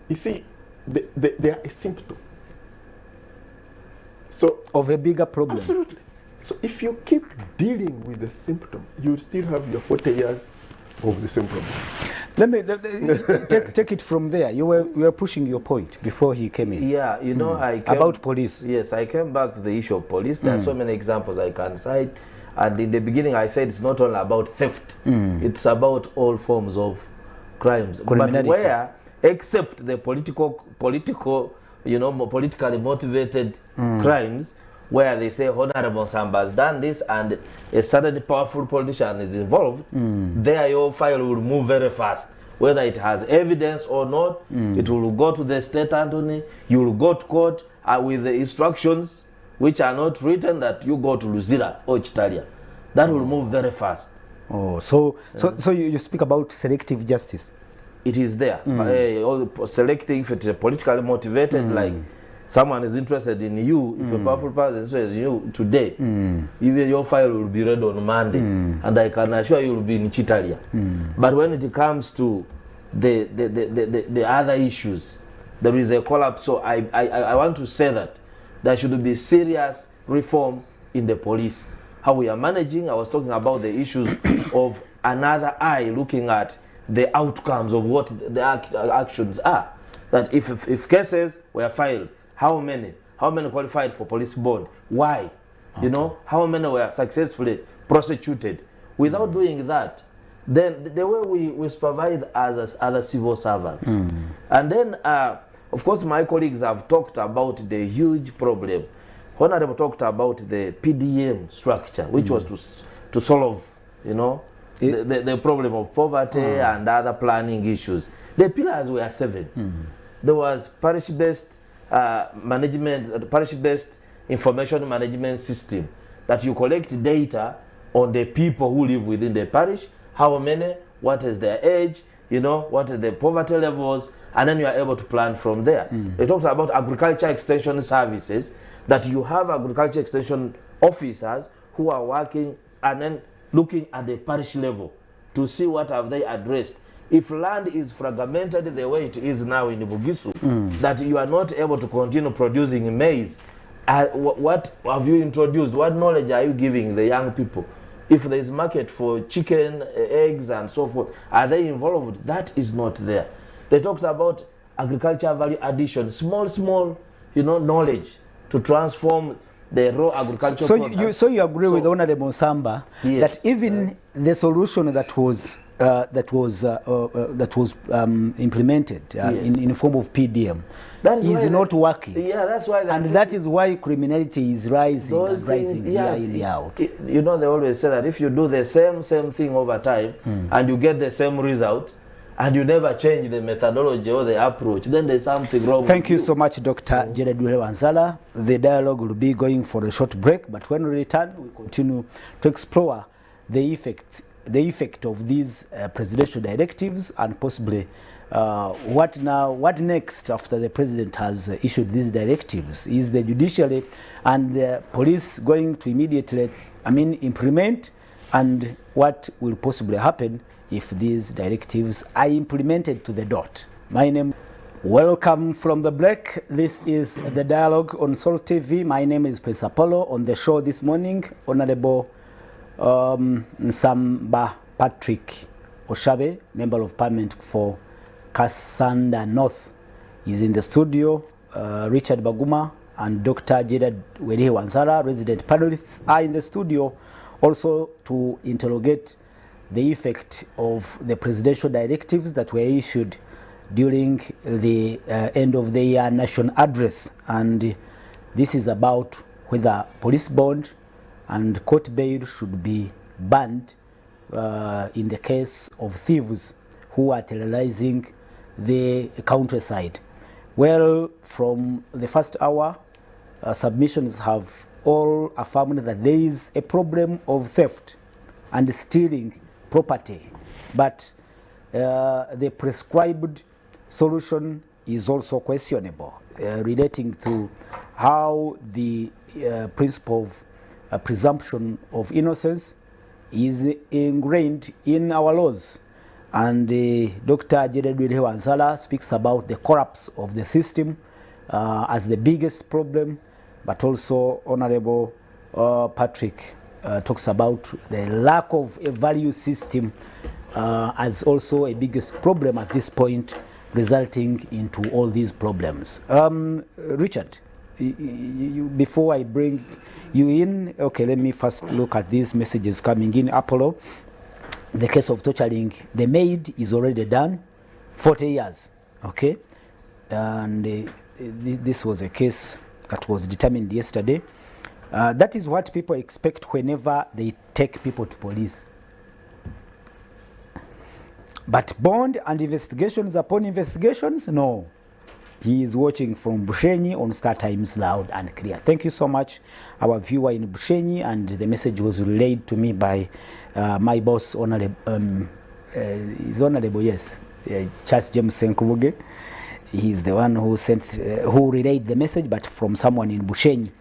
You see, they are a symptom. So Of a bigger problem. absolutely. So if you keep dealing with the symptom, you still have your 40 years of the same problem. Let me take it from there. You were pushing your point before he came in. Yeah, I came, About police. Yes, I came back to the issue of police. There are so many examples I can cite. And in the beginning, I said it's not only about theft. It's about all forms of crimes. But Criminality. where, except the politically motivated crimes, where they say Honorable Samba has done this and a suddenly powerful politician is involved, there your file will move very fast. Whether it has evidence or not, it will go to the state attorney, you will go to court with the instructions which are not written that you go to Luzira or Chitalia. That will move very fast. Oh, so you speak about selective justice. It is there. Selecting if it is politically motivated, like someone is interested in you, if a powerful person is interested in you today, even your file will be read on Monday, and I can assure you will be in Chitalia. But when it comes to the other issues, there is a collapse. So I want to say that there should be serious reform in the police. How we are managing, I was talking about the issues of another eye looking at the outcomes of what the actions are. That if cases were filed, how many qualified for police bond? Why? You know, how many were successfully prosecuted? Without doing that, then the way we supervise as other civil servants. And then, of course, my colleagues have talked about the huge problem. Honorable talked about the PDM structure, which was to solve, you know, the problem of poverty and other planning issues. The pillars were 7. There was parish-based management, parish-based information management system, that you collect data on the people who live within the parish, how many, what is their age, you know, what are the poverty levels, and then you are able to plan from there. They talked about agriculture extension services, that you have agriculture extension officers who are working and then looking at the parish level to see what have they addressed. If land is fragmented the way it is now in Bugisu, that you are not able to continue producing maize, what have you introduced? What knowledge are you giving the young people? If there is market for chicken, eggs, and so forth, are they involved? That is not there. They talked about agriculture value addition, small, you know, knowledge to transform the raw agriculture. So you agree with Honorable Samba, yes, that even the solution that was implemented yes, in the form of PDM is not working. Yeah, that's why. And that is why criminality is rising and rising year in, year out. You know, they always say that if you do the same thing over time and you get the same result, and you never change the methodology or the approach, then there's something wrong. Thank you so much, Dr. Jared Wanzala. The dialogue will be going for a short break, but when we return, we continue to explore the effect of these presidential directives, and possibly what next after the president has issued these directives. Is the judiciary and the police going to immediately, implement, and what will possibly happen if these directives are implemented to the dot? My name. Welcome from the break. This is the dialogue on Soul TV. My name is Prince Apollo. On the show this morning, Honorable Nsamba Patrick Oshabe, Member of Parliament for Kasanda North, is in the studio. Richard Baguma and Dr. Jared Wanzala, resident panelists, are in the studio also to interrogate the effect of the presidential directives that were issued during the end of the year national address. And this is about whether police bond and court bail should be banned in the case of thieves who are terrorizing the countryside. Well, from the first hour, submissions have all affirmed that there is a problem of theft and stealing property, but the prescribed solution is also questionable, relating to how the principle of presumption of innocence is ingrained in our laws. And Dr. Jared Wanzala speaks about the collapse of the system as the biggest problem, but also Honorable Patrick talks about the lack of a value system as also a biggest problem at this point, resulting into all these problems. Richard, before I bring you in, okay, let me first look at these messages coming in. Apollo, the case of torturing the maid is already done, 40 years, okay? And this was a case that was determined yesterday. That is what people expect whenever they take people to police. But bond and investigations upon investigations, no. He is watching from Bushenyi on Star Times, loud and clear. Thank you so much, our viewer in Bushenyi, and the message was relayed to me by my boss, Honorable, yes, Charles James Senkubuge. He's the one who sent, who relayed the message, but from someone in Bushenyi.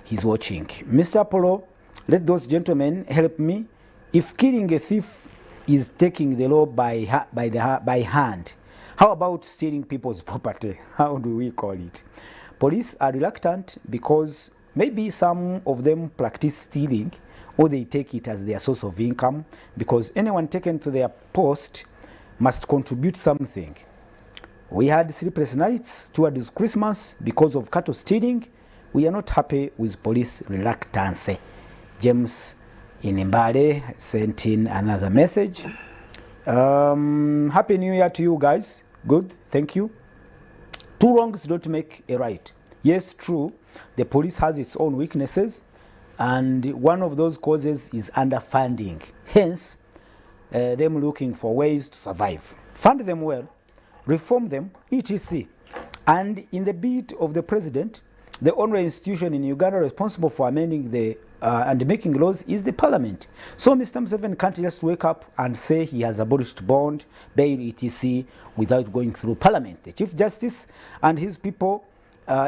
He's watching. Mr. Apollo, let those gentlemen help me. If killing a thief is taking the law by hand, how about stealing people's property? How do we call it? Police are reluctant because maybe some of them practice stealing, or they take it as their source of income, because anyone taken to their post must contribute something. We had sleepless nights towards Christmas because of cattle stealing. We are not happy with police reluctance. James in Mbale sent in another message. Happy New Year to you guys. Good, thank you. Two wrongs don't make a right. Yes, true, the police has its own weaknesses, and one of those causes is underfunding. Hence, them looking for ways to survive. Fund them well, reform them, etc. And in the bid of the president, the only institution in Uganda responsible for amending the and making laws is the parliament. So Mr. Museveni can't just wake up and say he has abolished bond, bail, etc. without going through parliament. The Chief Justice and his people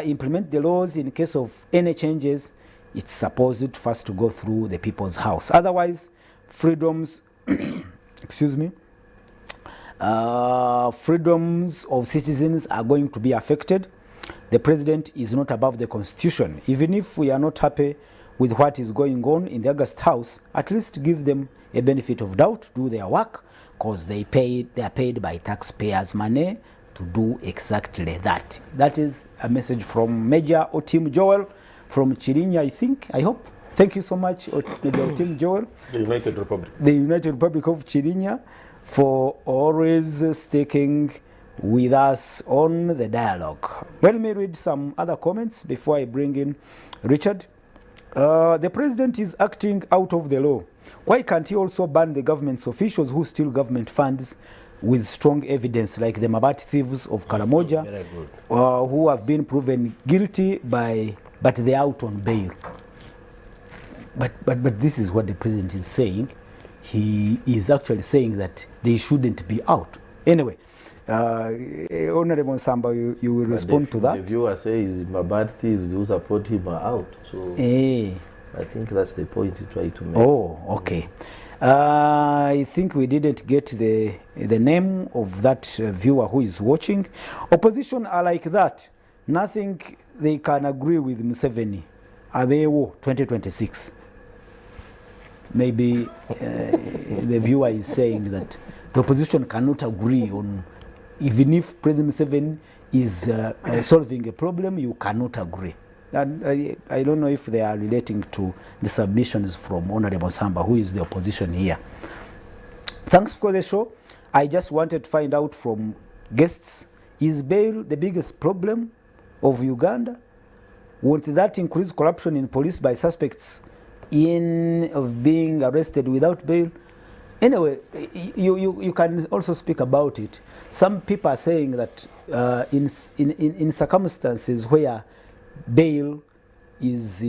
implement the laws in case of any changes. It's supposed first to go through the people's house. Otherwise, freedoms, excuse me, freedoms of citizens are going to be affected. The president is not above the constitution. Even if we are not happy with what is going on in the August House, at least give them a benefit of doubt, do their work, because they are paid by taxpayers' money to do exactly that. That is a message from Major Otim Joel from Chirinya, I hope. Thank you so much, Major Otim Joel. The United Republic. The United Republic of Chirinya, for always sticking with us on the dialogue. Let me read some other comments before I bring in Richard. The president is acting out of the law. Why can't he also ban the government's officials who steal government funds with strong evidence, like the Mabat thieves of Karamoja, who have been proven guilty but they're out on bail? But this is what the president is saying. He is actually saying that they shouldn't be out. Anyway, Honorable Samba, you will respond to that. The viewer says Mabat thieves who support him are out. So I think that's the point you try to make. Oh, okay. I think we didn't get the name of that viewer who is watching. Opposition are like that. Nothing they can agree with Museveni. Abewo 2026. Maybe the viewer is saying that the opposition cannot agree on, even if President Museveni is solving a problem, you cannot agree. And I don't know if they are relating to the submissions from Honorable Samba, who is the opposition here. Thanks for the show. I just wanted to find out from guests, is bail the biggest problem of Uganda? Won't that increase corruption in police by suspects of being arrested without bail? Anyway, you can also speak about it. Some people are saying that in circumstances where bail is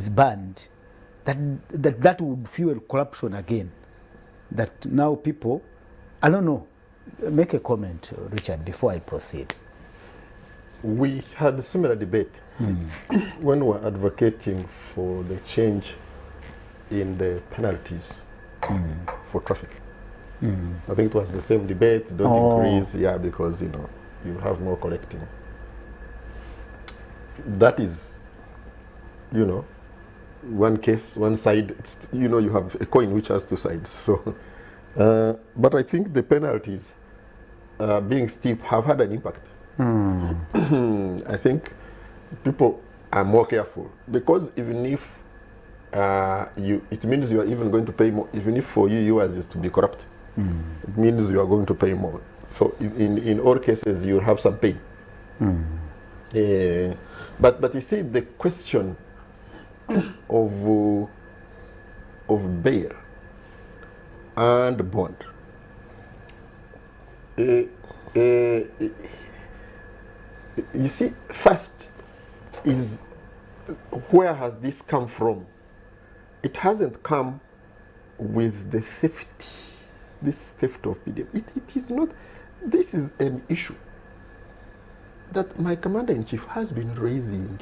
banned, that would fuel corruption again. That now people, I don't know. Make a comment, Richard, before I proceed. We had a similar debate when we were advocating for the change in the penalties for traffic. I think it was the same debate, don't increase, because you have more collecting. That is, one case, one side, you have a coin which has two sides. So, but I think the penalties being steep have had an impact. I think people are more careful because even if it means you are even going to pay more, even if for you yours is to be corrupt, it means you are going to pay more. So in all cases you have some pain. But you see the question of bail and bond. You see, first is where has this come from? It hasn't come with the theft, this theft of PDM. It is not. this is an issue that my commander-in-chief has been raising.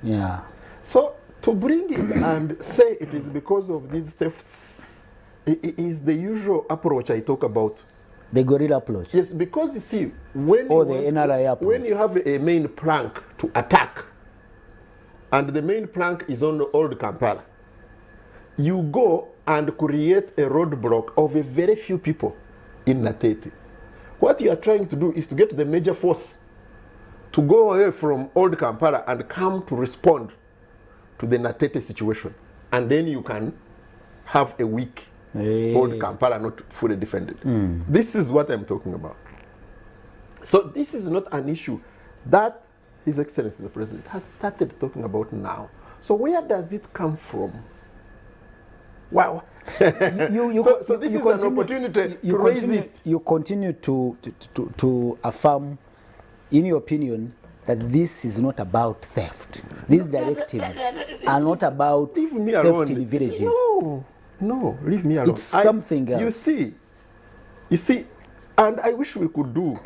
Yeah. So to bring it and say it is because of these thefts is the usual approach I talk about. The guerrilla approach. Yes, because you see, when Or you the want NRI approach. when you have a main plank to attack, and the main plank is on the old Kampala, you go and create a roadblock of a very few people in Natete. What you are trying to do is to get the major force to go away from old Kampala and come to respond to the Natete situation. And then you can have a weak old Kampala not fully defended. This is what I'm talking about. So this is not an issue that His Excellency the President has started talking about now. So where does it come from? Wow. So this is an opportunity to raise it. You continue to affirm, in your opinion, that this is not about theft. These directives are not about Leave me theft alone. in villages. No, leave me alone. It's something else. You see, and I wish we could do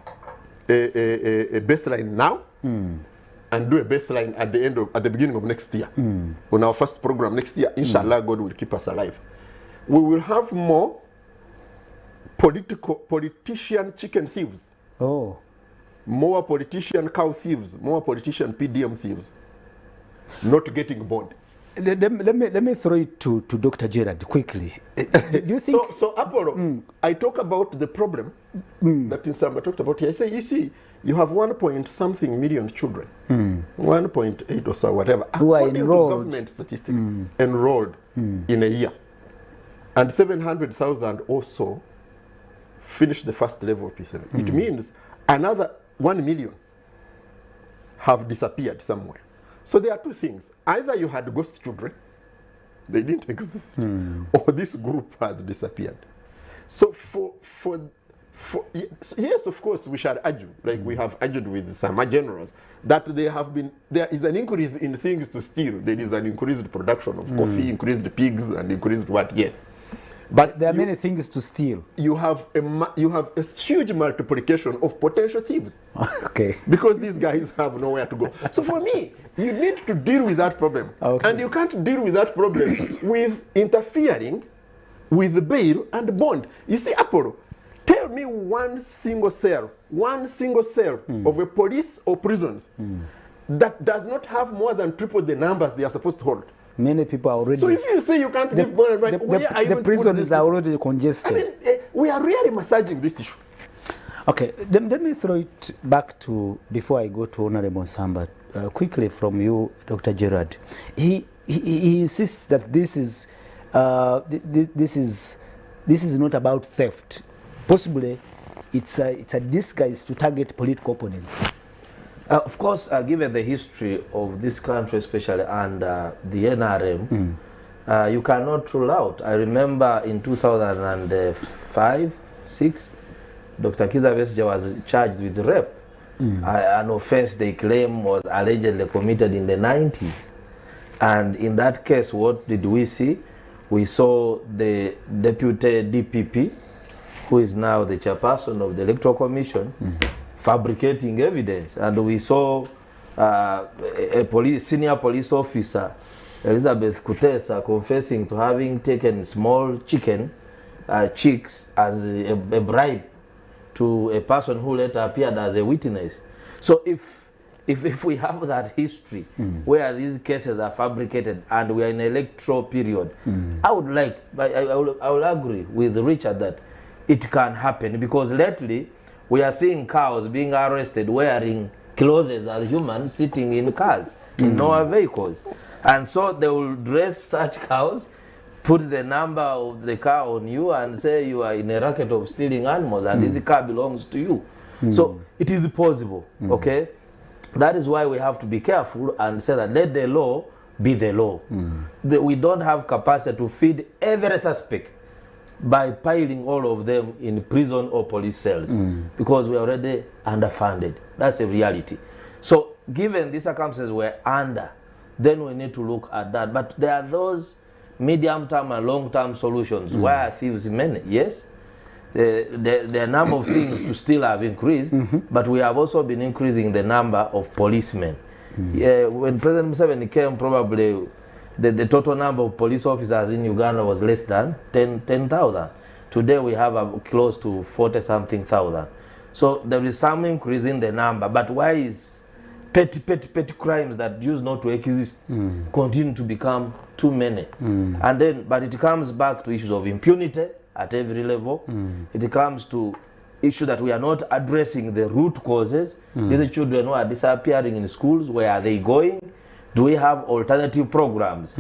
a baseline now and do a baseline at the beginning of next year on our first program next year. Inshallah, God will keep us alive. We will have more politician chicken thieves. Oh. More politician cow thieves, more politician PDM thieves, not getting bond. Let me throw it to Dr. Gerard quickly. Do you think? So Apollo, I talk about the problem that Insamba talked about here. I say, you see, you have 1 point something million children, 1.8 or so, whatever, who are according enrolled. to government statistics, enrolled in a year, and 700,000 or so finish the first level of P7. It means another 1 million have disappeared somewhere. So there are two things. Either you had ghost children, they didn't exist, or this group has disappeared. So yes, of course, we shall argue, like we have argued with some generals, that there is an increase in things to steal. There is an increased production of coffee, increased pigs, and increased what? Yes. But there are many things to steal. You have a huge multiplication of potential thieves. Okay. Because these guys have nowhere to go. So for me, you need to deal with that problem. Okay. And you can't deal with that problem with interfering with bail and bond. You see, Apollo, tell me one single cell of a police or prisons that does not have more than triple the numbers they are supposed to hold. Many people are already. So if you say you can't give bond and bond, where are you the going to put prisons these are people? already congested. I mean, we are really massaging this issue. Okay, let me throw it back to, before I go to Honorable Samba, quickly from you, Dr. Gerard. He insists that this is not about theft. Possibly, it's a disguise to target political opponents. Of course, given the history of this country, especially under the NRM, you cannot rule out. I remember in 2005-6, Dr. Kizza Besigye was charged with rape, an offense they claim was allegedly committed in the 90s. And in that case, what did we see? We saw the deputy DPP, who is now the chairperson of the Electoral Commission, fabricating evidence, and we saw a senior police officer, Elizabeth Kutesa, confessing to having taken small chicks as a bribe to a person who later appeared as a witness. So if we have that history where these cases are fabricated and we are in an electoral period, I will agree with Richard that it can happen, because lately we are seeing cows being arrested wearing clothes as humans sitting in cars, in our vehicles. And so they will dress such cows, put the number of the car on you and say you are in a racket of stealing animals and this car belongs to you. So it is possible, okay? That is why we have to be careful and say that let the law be the law. We don't have capacity to feed every suspect by piling all of them in prison or police cells, because we are already underfunded. That's a reality. So given these circumstances we're under, then we need to look at that. But there are those medium-term and long-term solutions. Why are thieves many? Yes. the number of things to still have increased, but we have also been increasing the number of policemen. When President Museveni came, probably the total number of police officers in Uganda was less than 10,000. Today we have close to 40-something thousand. So there is some increase in the number, but why is petty crimes that used not to exist continue to become too many? And then, but it comes back to issues of impunity at every level. It comes to issue that we are not addressing the root causes. These children who are disappearing in schools, where are they going? Do we have alternative programs?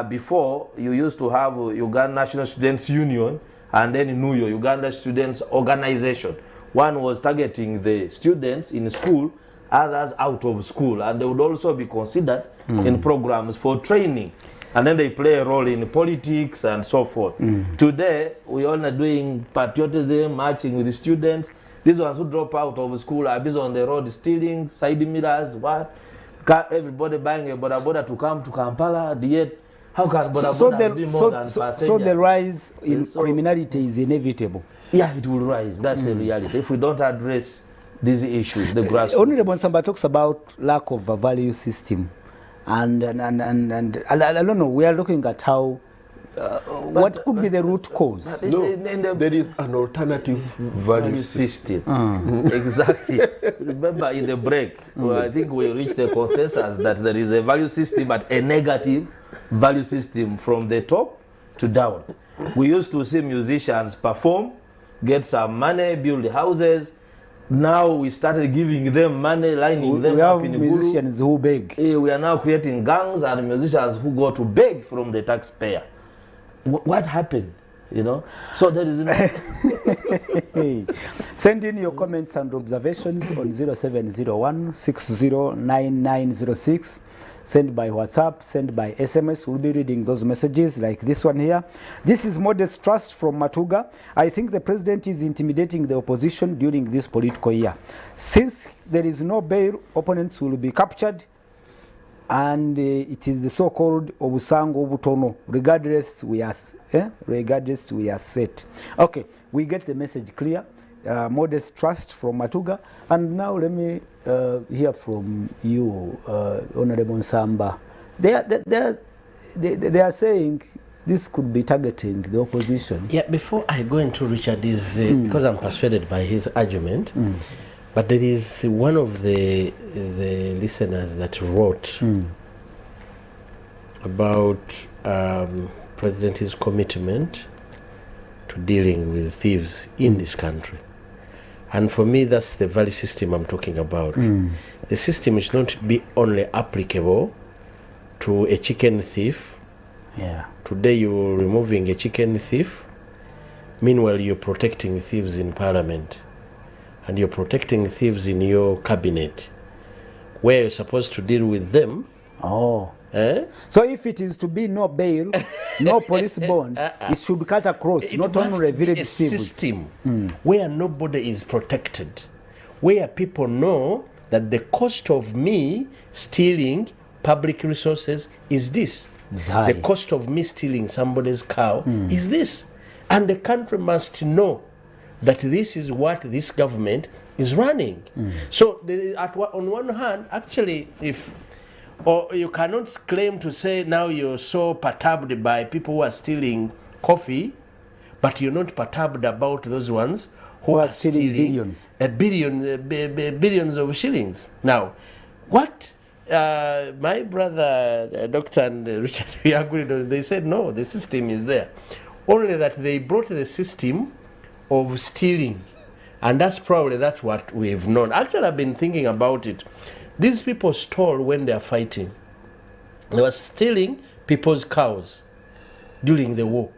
Before, you used to have Uganda National Students Union and then NUYO, Uganda Students Organization. One was targeting the students in school, others out of school, and they would also be considered in programs for training. And then they play a role in politics and so forth. Today, we are doing patriotism, marching with the students. These ones who drop out of school are busy on the road stealing, side mirrors, what? Everybody buying a boda to come to Kampala. Yet, how can boda be more than passenger? So the rise in criminality is inevitable. Yeah, it will rise. That's the reality. If we don't address these issues, the grassroots. Honorable Nsamba talks about lack of a value system. And I don't know, we are looking at how, what could be the root cause? There is an alternative value system. Exactly. Remember in the break, I think we reached a consensus that there is a value system, but a negative value system from the top to down. We used to see musicians perform, get some money, build houses. Now we started giving them money, lining them up in musicians who beg. We are now creating gangs and musicians who go to beg from the taxpayer. What happened? You know? So there is Send in your comments and observations on 0701 609906. Send by WhatsApp, send by SMS. We'll be reading those messages like this one here. This is Modest Trust from Matuga. I think the president is intimidating the opposition during this political year. Since there is no bail, opponents will be captured, and it is the so-called Obusango Obutono. Regardless, we are set. Okay, we get the message clear. Modest Trust from Matuga. And now let me hear from you, Honorable Nsamba. They are saying this could be targeting the opposition. Yeah, before I go into Richard's, because I'm persuaded by his argument, but there is one of the listeners that wrote about President's commitment to dealing with thieves in this country. And for me, that's the value system I'm talking about. The system should not be only applicable to a chicken thief. Yeah. Today you're removing a chicken thief. Meanwhile, you're protecting thieves in Parliament. And you're protecting thieves in your cabinet, where you're supposed to deal with them. Oh. So if it is to be no bail, no police bond, it should cut across, not only village a system where nobody is protected, where people know that the cost of me stealing public resources is this. The cost of me stealing somebody's cow is this. And the country must know that this is what this government is running. So on one hand, actually, or you cannot claim to say now you're so perturbed by people who are stealing coffee, but you're not perturbed about those ones who are stealing billions of shillings. Now, what my brother, Dr. and Richard, we agreed on, they said no, the system is there. Only that they brought the system of stealing. And that's what we've known. Actually, I've been thinking about it. These people stole when they are fighting. They were stealing people's cows during the war.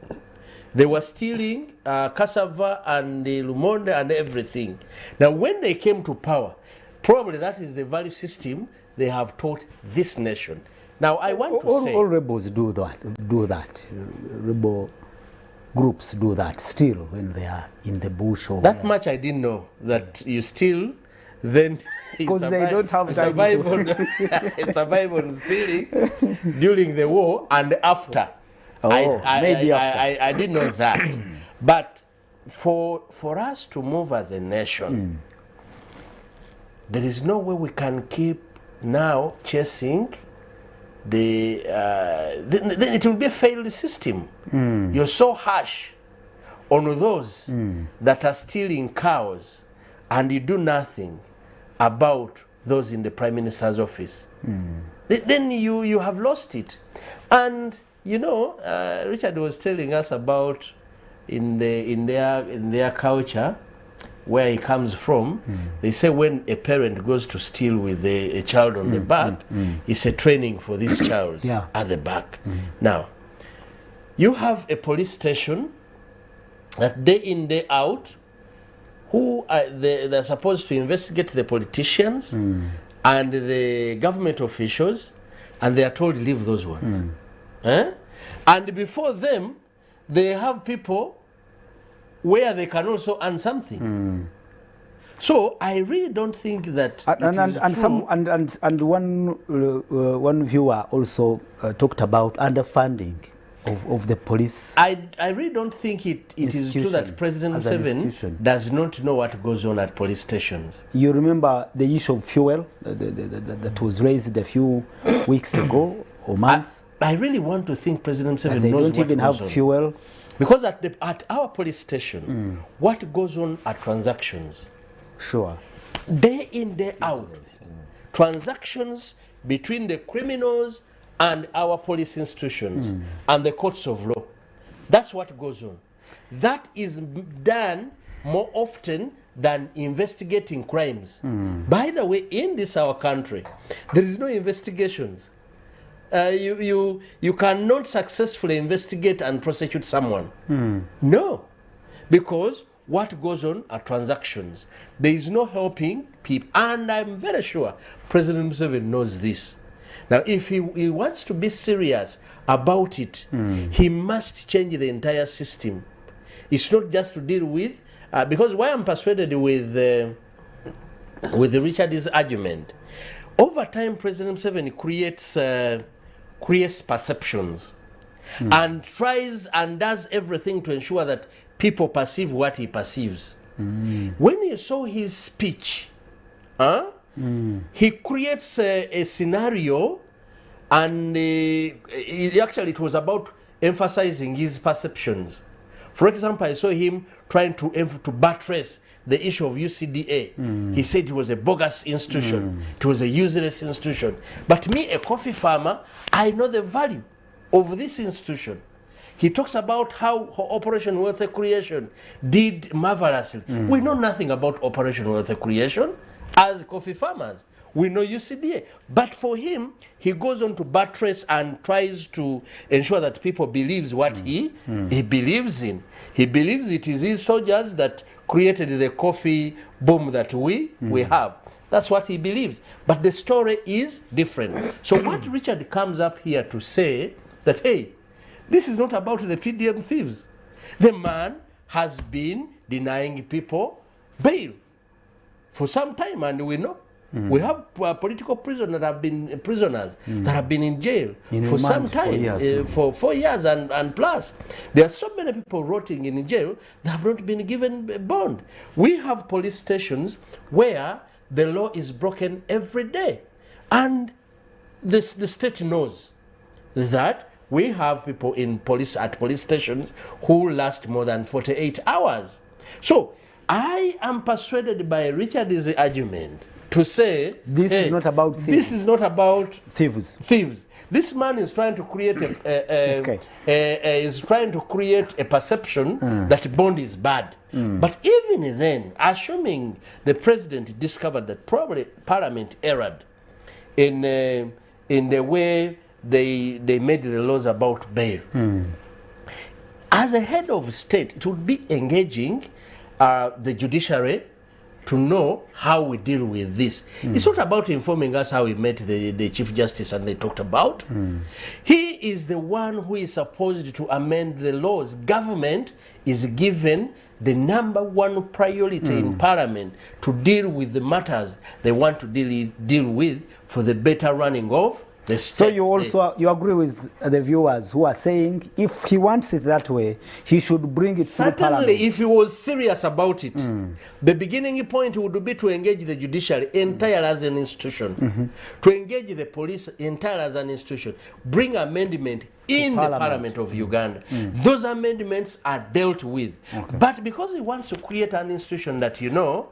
They were stealing cassava and lumonde and everything. Now, when they came to power, probably that is the value system they have taught this nation. Now, I want to say... All rebels do that. Rebel groups do that still when they are in the bush. Or that much I didn't know, that you steal... Then because they don't have time to survive on stealing during the war and after. Maybe after. I didn't know that. But for us to move as a nation, there is no way we can keep now chasing then it will be a failed system. You're so harsh on those that are stealing cows, and you do nothing about those in the Prime Minister's office. Then you have lost it. And you know, Richard was telling us about in their culture, where he comes from, they say when a parent goes to steal with a child on the back, it's a training for this child at the back. Now, you have a police station that day in, day out, who are they're supposed to investigate the politicians and the government officials, and they are told leave those ones. And before them, they have people where they can also earn something. So I really don't think that one viewer also talked about underfunding of the police. I really don't think it is true that President Museveni does not know what goes on at police stations. You remember the issue of fuel that was raised a few weeks ago or months? I really want to think President Museveni knows they what don't even goes have on. fuel. Because at our police station, what goes on are transactions. Sure. Day in, day out. Transactions between the criminals and our police institutions and the courts of law. That's what goes on. That is done more often than investigating crimes. By the way, in this our country, there is no investigations. You cannot successfully investigate and prosecute someone. No, because what goes on are transactions. There is no helping people, and I'm very sure President Museveni knows this. Now, if he wants to be serious about it, he must change the entire system. It's not just to deal with, because why I'm persuaded with Richard's argument, over time President Museveni creates perceptions and tries and does everything to ensure that people perceive what he perceives. When you saw his speech, he creates a scenario, and it was about emphasizing his perceptions. For example, I saw him trying to buttress the issue of UCDA. He said it was a bogus institution. It was a useless institution. But me, a coffee farmer, I know the value of this institution. He talks about how Operation Wealth Creation did marvelously. We know nothing about Operation Wealth Creation as coffee farmers. We know UCDA. But for him, he goes on to buttress and tries to ensure that people believe what he believes in. He believes it is his soldiers that created the coffee boom that we have. That's what he believes. But the story is different. So what Richard comes up here to say that, hey, this is not about the PDM thieves. The man has been denying people bail for some time, and we know. We have political prisoners that have been in jail for some time, for 4 years and plus. There are so many people rotting in jail that have not been given bond. We have police stations where the law is broken every day, and the state knows that we have people at police stations who last more than 48 hours. So I am persuaded by Richard's argument to say this is not about thieves. This is not about thieves. This man is trying to create a perception that bond is bad. But even then, assuming the president discovered that probably Parliament erred in the way they made the laws about bail, as a head of state, it would be engaging the judiciary to know how we deal with this. It's not about informing us how we met the Chief Justice and they talked about. He is the one who is supposed to amend the laws. Government is given the #1 priority in Parliament to deal with the matters they want to deal with for the better running of The So state, you also you agree with the viewers who are saying if he wants it that way, he should bring it through Parliament. certainly, if he was serious about it, the beginning point would be to engage the judiciary entire as an institution, to engage the police entire as an institution, bring amendment in the Parliament of Uganda. Those amendments are dealt with. But because he wants to create an institution that, you know,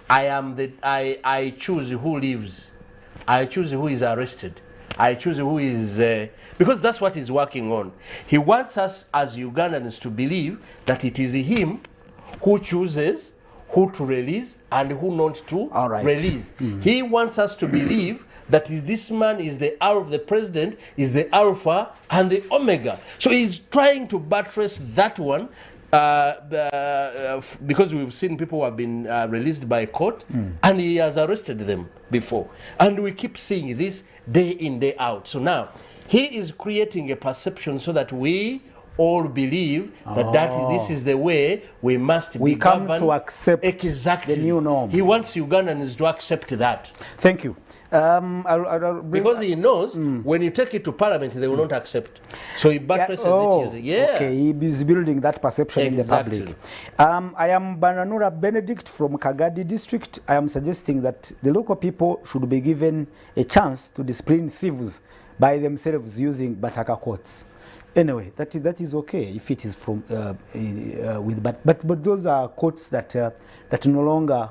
I choose who lives, I choose who is arrested, I choose who is, because that's what he's working on. He wants us as Ugandans to believe that it is him who chooses who to release and who not to release. He wants us to believe that this man is the hour of the president, is the alpha and the omega. So he's trying to buttress that one, because we've seen people who have been released by court, and he has arrested them before. And we keep seeing this day in, day out. So now, he is creating a perception so that we all believe that this is the way we must be governed. We come to accept exactly the new norm. He wants Ugandans to accept that. Thank you. Because he knows when you take it to Parliament, they will not accept. So he buttresses it. Okay, he is building that perception in the public. I am Bananura Benedict from Kagadi district. I am suggesting that the local people should be given a chance to discipline thieves by themselves using Bataka courts. Anyway, that is okay if it is from but those are courts that no longer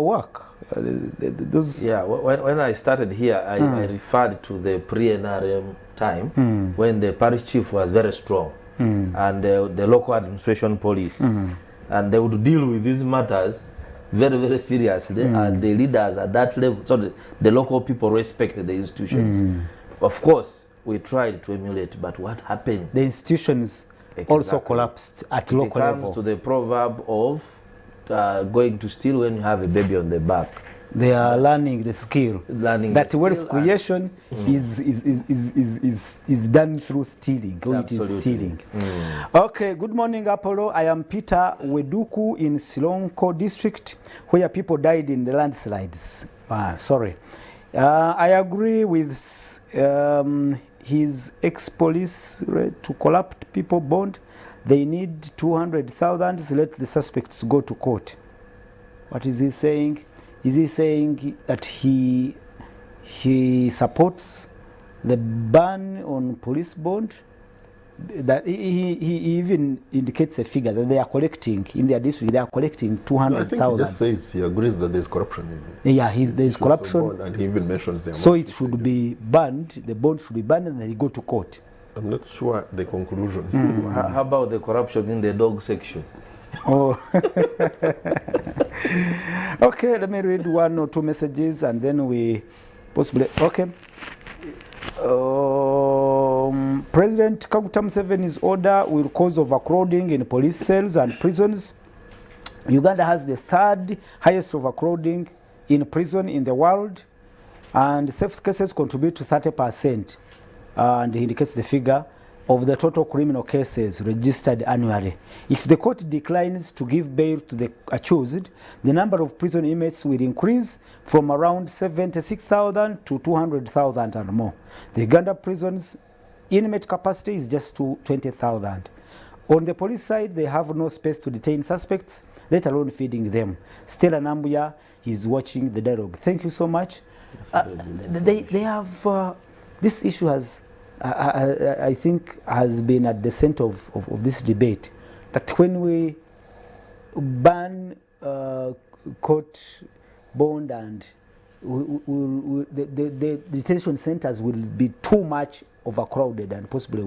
work. Those when I started here, I referred to the pre-NRM time when the parish chief was very strong and the local administration police, and they would deal with these matters very, very seriously, and the leaders at that level, so the local people respected the institutions. Of course, we tried to emulate, but what happened? The institutions also collapsed at local level. It comes to the proverb of going to steal when you have a baby on the back. They are learning the skill. That wealth creation is done through stealing. It is stealing. Okay, good morning, Apollo. I am Peter Weduku in Silonko district, where people died in the landslides. Sorry. I agree with his ex-police to collapse people bond. They need 200,000. Let the suspects go to court. What is he saying? Is he saying that he supports the ban on police bond? That he even indicates a figure that they are collecting in their district. They are collecting 200,000. I think he just says he agrees that there's corruption. Yeah, there is corruption, and he even mentions them. So it should be banned. The bond should be banned, and then they go to court. I'm not sure the conclusion. How about the corruption in the dog section? Oh. Okay, let me read one or two messages, and then we possibly. Okay. President Kaguta Museveni's order will cause overcrowding in police cells and prisons. Uganda has the third highest overcrowding in prison in the world, and theft cases contribute to 30%. And he indicates the figure of the total criminal cases registered annually. If the court declines to give bail to the accused, the number of prison inmates will increase from around 76,000 to 200,000 and more. The Uganda prisons inmate capacity is just to 20,000. On the police side, they have no space to detain suspects, let alone feeding them. Stella Nambuya is watching the dialogue. Thank you so much. They have this issue has, I think, has been at the center of this debate. That when we ban court bond and the detention centers will be too much overcrowded and possibly it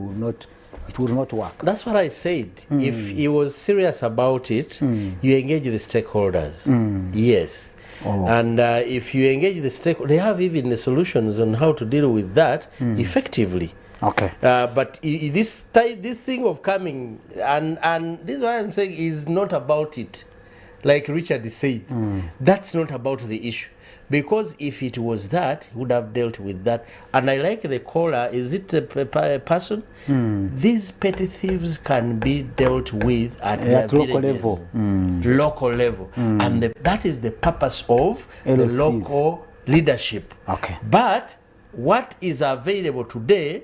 will not work. That's what I said. If he was serious about it, you engage the stakeholders. Yes. And if you engage the stakeholders, they have even the solutions on how to deal with that effectively. Okay. But this thing of coming, and this is why I'm saying is not about it. Like Richard said, that's not about the issue. Because if it was that, he would have dealt with that. And I like the caller. Is it a person? These petty thieves can be dealt with at local level. Local level. And that is the purpose of the local leadership. Okay. But what is available today,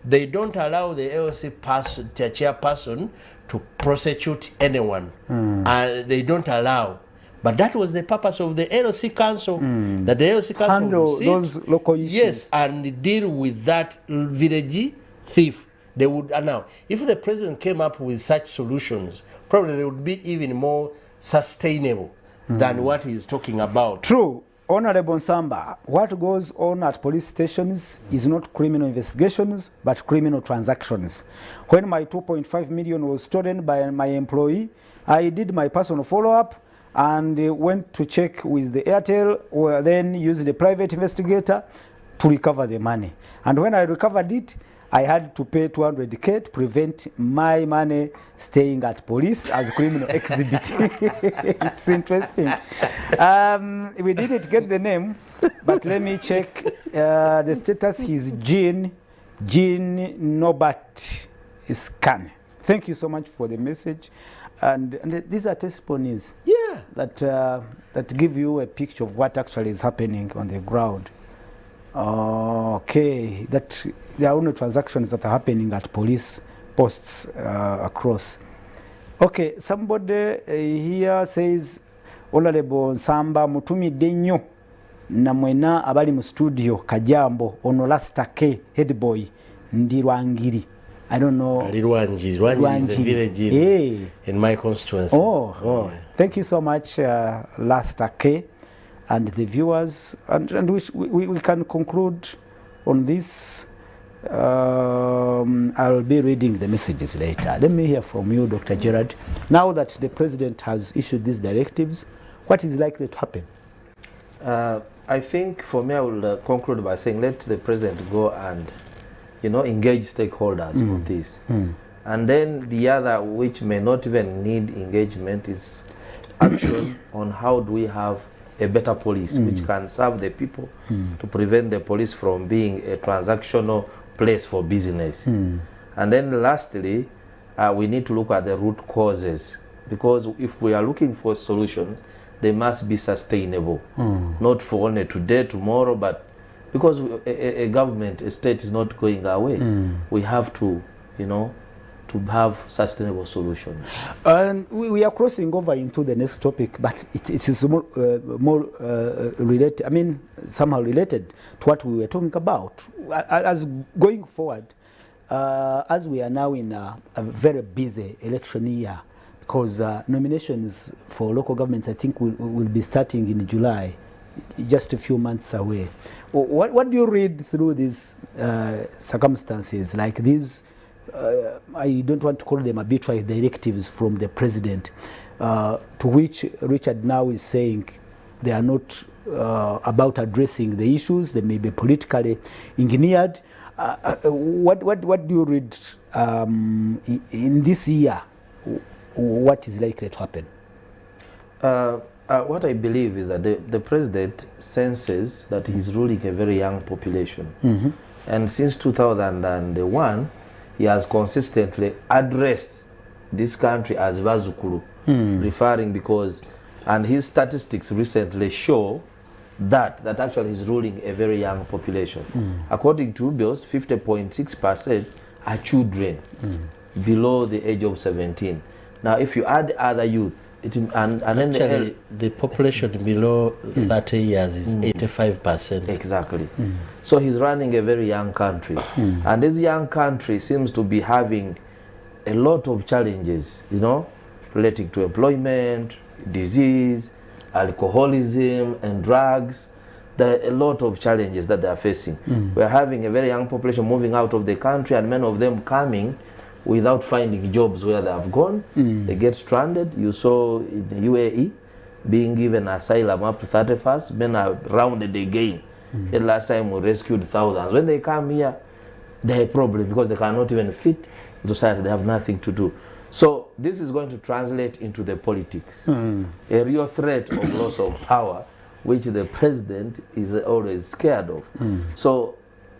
they don't allow the LC chairperson to prosecute anyone. And they don't allow. But that was the purpose of the LC Council, that the LC Council Handle would sit, those local issues. yes, and deal with that village thief. They would now, if the president came up with such solutions, probably they would be even more sustainable than what he's talking about. True. Honorable Nsamba, what goes on at police stations is not criminal investigations, but criminal transactions. When my 2.5 million was stolen by my employee, I did my personal follow-up and went to check with the Airtel, or then used the private investigator to recover the money. And when I recovered it, I had to pay 200K to prevent my money staying at police as criminal exhibit. It's interesting. We didn't get the name, but let me check the status. He's Jean Nobat Scan. Thank you so much for the message. And these are testimonies, Yeah. that give you a picture of what actually is happening on the ground. Okay, that there are only transactions that are happening at police posts across. Okay, somebody here says, Honorable Nsamba mutumidde nnyo namwena abali mu studio Kajambo ono Lasta K headboy ndi Lwangiri. I don't know. Lwangiri is a village in my constituency. Oh. Thank you so much, Lasta K, and the viewers. And we can conclude on this. I'll be reading the messages later. Let me hear from you, Dr. Gerard. Now that the president has issued these directives, what is likely to happen? I think for me, I will conclude by saying let the president go and engage stakeholders for this. And then the other, which may not even need engagement, is action on how do we have a better police which can serve the people to prevent the police from being a transactional place for business. And then lastly, we need to look at the root causes, because if we are looking for solutions, they must be sustainable, not for only today, tomorrow, but because a government, a state is not going away. We have to, to have sustainable solutions. And we are crossing over into the next topic, but it is more related, I mean, somehow related to what we were talking about. As going forward, as we are now in a very busy election year, because nominations for local governments, I think, will be starting in July, just a few months away. What do you read through these circumstances, like these, I don't want to call them arbitrary directives from the president, to which Richard now is saying they are not about addressing the issues, they may be politically engineered. What do you read in this year? What is likely to happen? What I believe is that the president senses that he's ruling a very young population. And since 2001, he has consistently addressed this country as Vazukuru, referring because, and his statistics recently show that actually he's ruling a very young population. According to BIOS, 50.6% are children below the age of 17. Now, if you add other youth, and actually, the population below 30 years is 85%. Exactly. So he's running a very young country. And this young country seems to be having a lot of challenges, relating to employment, disease, alcoholism, and drugs. There are a lot of challenges that they are facing. We're having a very young population moving out of the country, and many of them coming without finding jobs where they have gone. They get stranded. You saw in the UAE being given asylum up to 31st, men are rounded again. The last time we rescued thousands. When they come here, they have a problem because they cannot even fit in society. They have nothing to do. So this is going to translate into the politics. A real threat of loss of power, which the president is always scared of. So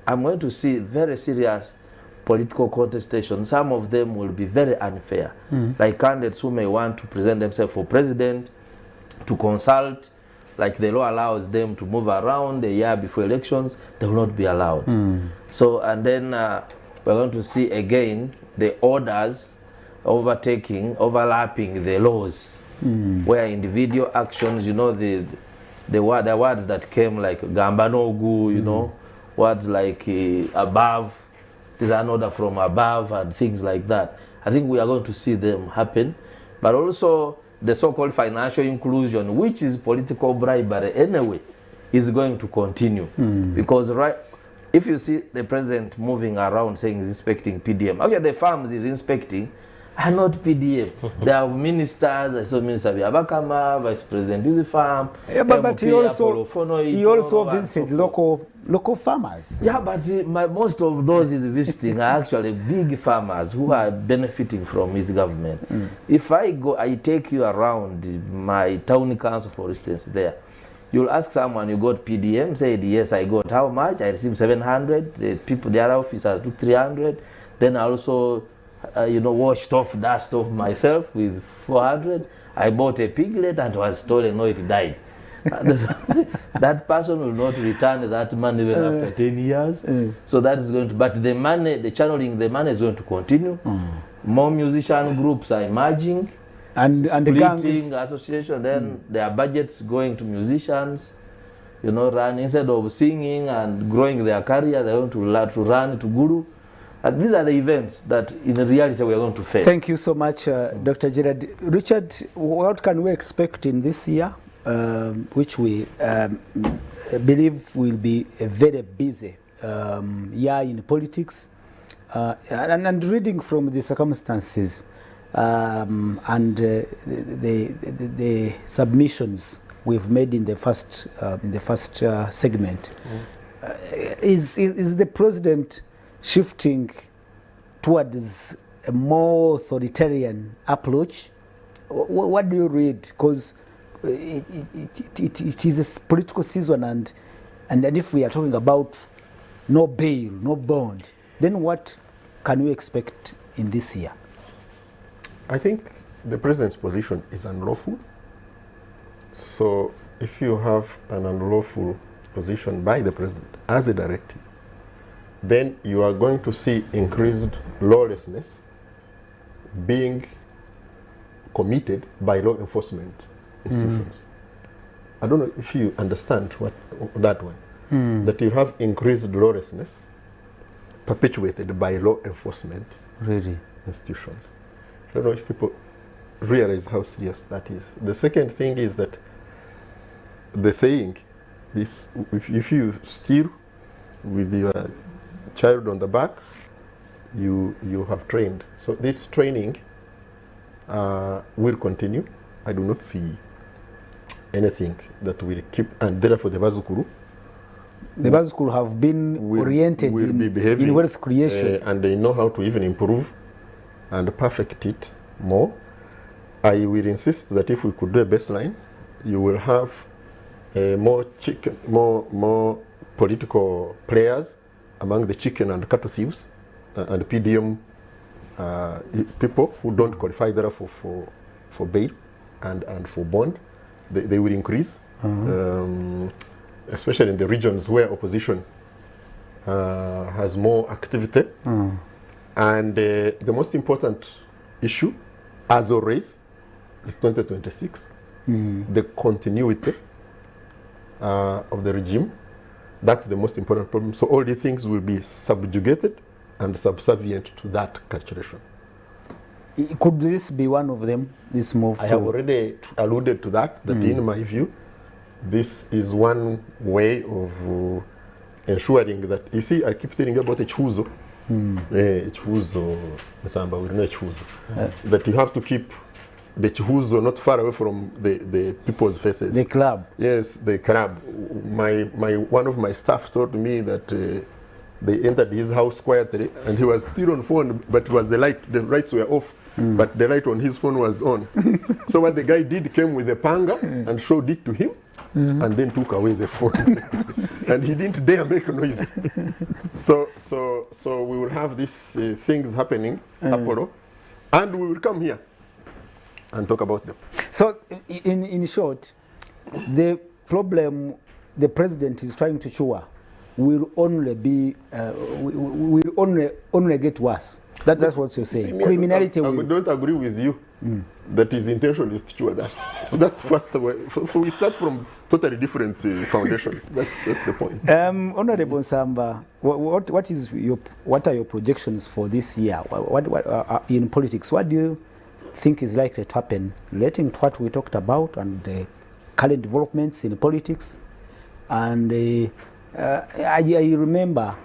I'm going to see very serious political contestation. Some of them will be very unfair. Like candidates who may want to present themselves for president, to consult like the law allows them to move around a year before elections, they will not be allowed. So, and then we're going to see again the orders overlapping the laws, where individual actions, you know, the words that came like gambanogu, you know, words like above, there's an order from above and things like that. I think we are going to see them happen, but also the so-called financial inclusion, which is political bribery anyway, is going to continue. Because if you see the president moving around saying he's inspecting PDM, actually the farms he's inspecting are not PDM. They have ministers. I saw Minister Biabakama, Vice President in the farm. Yeah, but he also visited so local farmers. Yeah, but most of those he's visiting are actually big farmers who are benefiting from his government. If I take you around my town council, for instance, there, you'll ask someone, you got PDM, said, yes, I got how much? I received 700. The other officers took 300. Then I also, washed off dust off myself with 400. I bought a piglet and was stolen, no, it died. That person will not return that money even after 10 years. So that is going to, but the money, the channeling the money is going to continue. More musician groups are emerging. And the gangs association, then their budgets going to musicians, run instead of singing and growing their career, they're going to run to guru. And these are the events that in reality we are going to face. Thank you so much, Dr. Gerard. Richard, what can we expect in this year, which we believe will be a very busy year in politics, and reading from the circumstances and the submissions we've made in the first segment, is the president shifting towards a more authoritarian approach? What do you read? Because it is a political season, and if we are talking about no bail, no bond, then what can we expect in this year? I think the president's position is unlawful. So if you have an unlawful position by the president as a directive, then you are going to see increased lawlessness being committed by law enforcement institutions. I don't know if you understand that one. That you have increased lawlessness perpetuated by law enforcement institutions. I don't know if people realize how serious that is. The second thing is that the saying, this, if you steal with your child on the back, you have trained. So this training will continue. I do not see anything that will keep, and therefore the Bazukuru have been oriented in wealth creation. And they know how to even improve and perfect it more. I will insist that if we could do a baseline, you will have more political players among the chicken and cattle thieves and PDM people who don't qualify therefore for bail and for bond. They will increase, especially in the regions where opposition has more activity. And the most important issue, as always, is 2026, the continuity of the regime. That's the most important problem. So all these things will be subjugated and subservient to that calculation. Could this be one of them, this move? I have already alluded to that, in my view, this is one way of ensuring that, you see, I keep telling you about echihuzo. That you have to keep the chihuzo not far away from the people's faces. The club. Yes, the club. One of my staff told me that they entered his house quietly and he was still on phone, but it was the lights were off, but the light on his phone was on. So what the guy did, came with a panga and showed it to him, and then took away the phone. And he didn't dare make noise. So we will have these things happening, Apollo, and we will come here and talk about them. So in short, the problem the president is trying to cure will only be will only get worse. That's what you're saying. Criminality I will. don't agree with you that his intention is to cure that. So that's first way. We start from totally different foundations. That's the point. Honorable Nsamba, what are your projections for this year? What in politics? What do you think is likely to happen relating to what we talked about and the current developments in politics? And I remember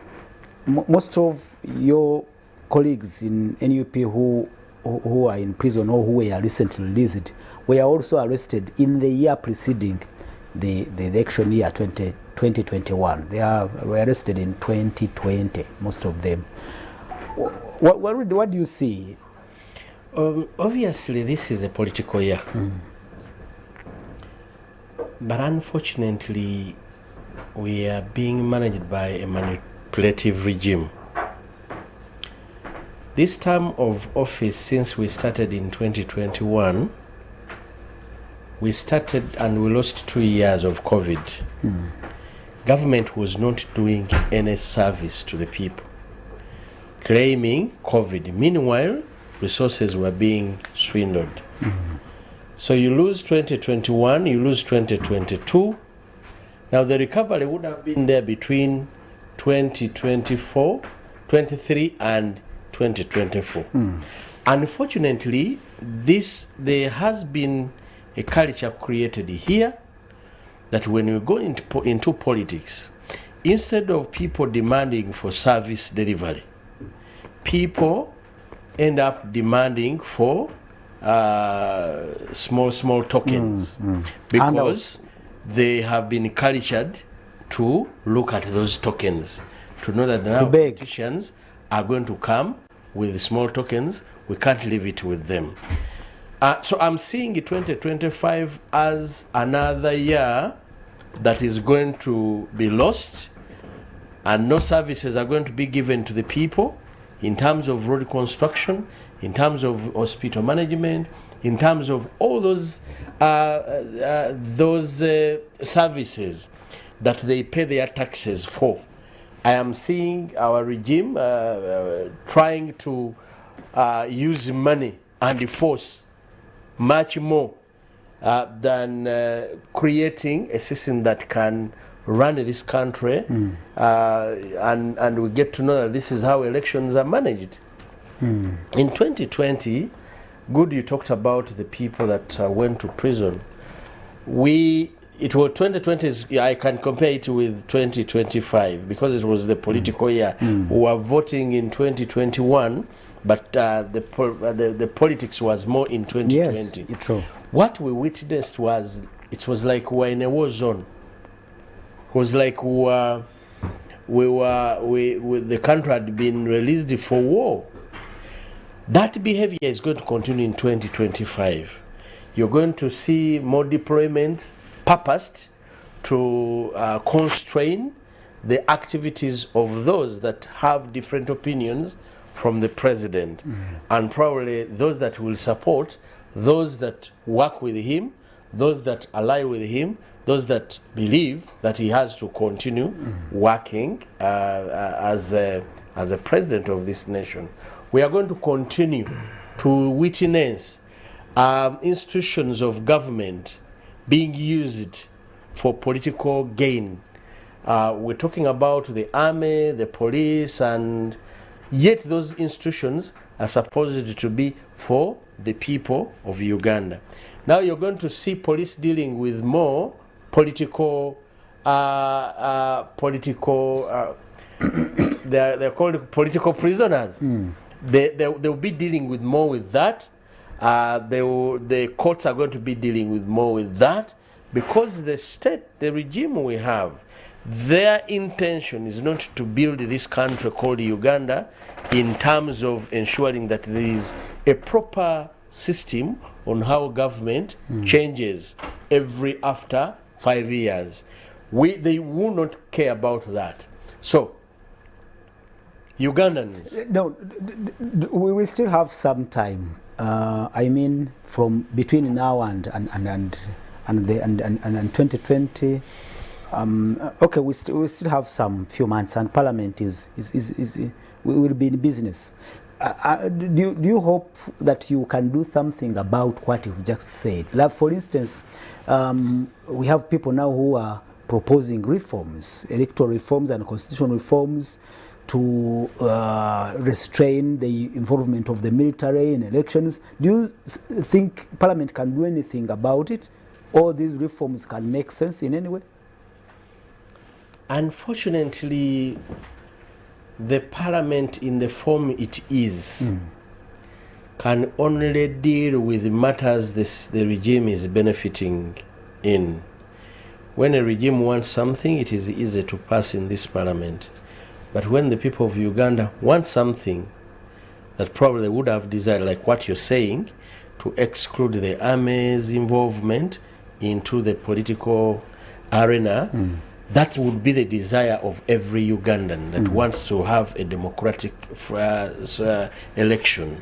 most of your colleagues in NUP who are in prison or who were recently released were also arrested in the year preceding the election year 2021. They were arrested in 2020, most of them. What do you see? Obviously, this is a political year. But unfortunately, we are being managed by a manipulative regime. This term of office, since we started in 2021, we started and we lost 2 years of COVID. Government was not doing any service to the people, claiming COVID. Meanwhile, resources were being swindled. So you lose 2021, you lose 2022. Now the recovery would have been there between 2024, 23 and 2024. Unfortunately, there has been a culture created here that when you go into politics, instead of people demanding for service delivery, people end up demanding for small tokens because they have been cultured to look at those tokens, to know that now politicians are going to come with small tokens. We can't leave it with them. So I'm seeing 2025 as another year that is going to be lost, and no services are going to be given to the people in terms of road construction, in terms of hospital management, in terms of all those services that they pay their taxes for. I am seeing our regime trying to use money and force much more than creating a system that can run this country, and we get to know that this is how elections are managed. In 2020, good, you talked about the people that went to prison. It was 2020. I can compare it with 2025 because it was the political year. We were voting in 2021, but the politics was more in 2020. Yes, true. What we witnessed was, it was like we were in a war zone. It was like the country had been released for war. That behavior is going to continue in 2025. You're going to see more deployments purposed to constrain the activities of those that have different opinions from the president, and probably those that will support, those that work with him, those that ally with him, those that believe that he has to continue working as a president of this nation. We are going to continue to witness institutions of government being used for political gain. We're talking about the army, the police, and yet those institutions are supposed to be for the people of Uganda. Now you're going to see police dealing with more political, they're called political prisoners. They'll be dealing with more with that. The courts are going to be dealing with more with that, because the state, the regime we have, their intention is not to build this country called Uganda in terms of ensuring that there is a proper system on how government changes after 5 years. They will not care about that. So Ugandans, no, we will still have some time. I mean, from between now and and 2020. Okay, we still have some few months, and Parliament we will be in business. Do you hope that you can do something about what you've just said? Like, for instance, we have people now who are proposing reforms, electoral reforms and constitutional reforms, to restrain the involvement of the military in elections. Do you think Parliament can do anything about it, or these reforms can make sense in any way? Unfortunately, the Parliament in the form it is can only deal with matters the regime is benefiting in. When a regime wants something, it is easy to pass in this Parliament. But when the people of Uganda want something that probably would have desired, like what you're saying, to exclude the army's involvement into the political arena, that would be the desire of every Ugandan that wants to have a democratic election.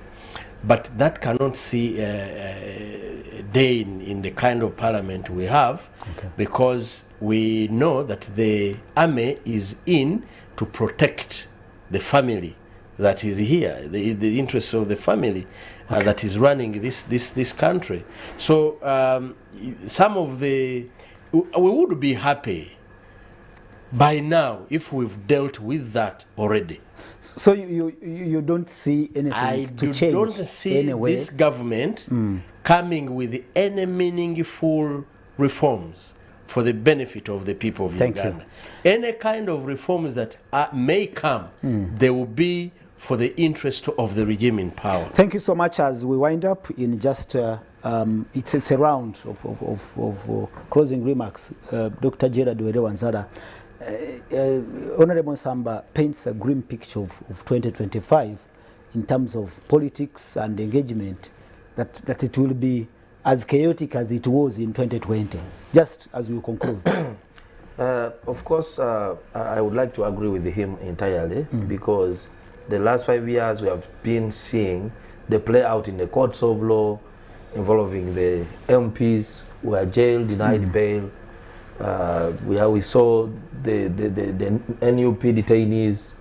But that cannot see a day in the kind of parliament we have, because we know that the army is in to protect the family that is here, the interests of the family that is running this country. So some of we would be happy by now if we've dealt with that already. So you don't see anything to change? I don't see anyway. This government coming with any meaningful reforms for the benefit of the people of Uganda. Any kind of reforms that may come, they will be for the interest of the regime in power. Thank you so much. As we wind up in just it's a round of closing remarks. Dr. Gerard Wanzara, Honorable Samba paints a grim picture of 2025 in terms of politics and engagement, that it will be as chaotic as it was in 2020. Just as we conclude. Of course, I would like to agree with him entirely, because the last 5 years we have been seeing the play out in the courts of law involving the MPs who are jailed, denied bail. We saw the NUP detainees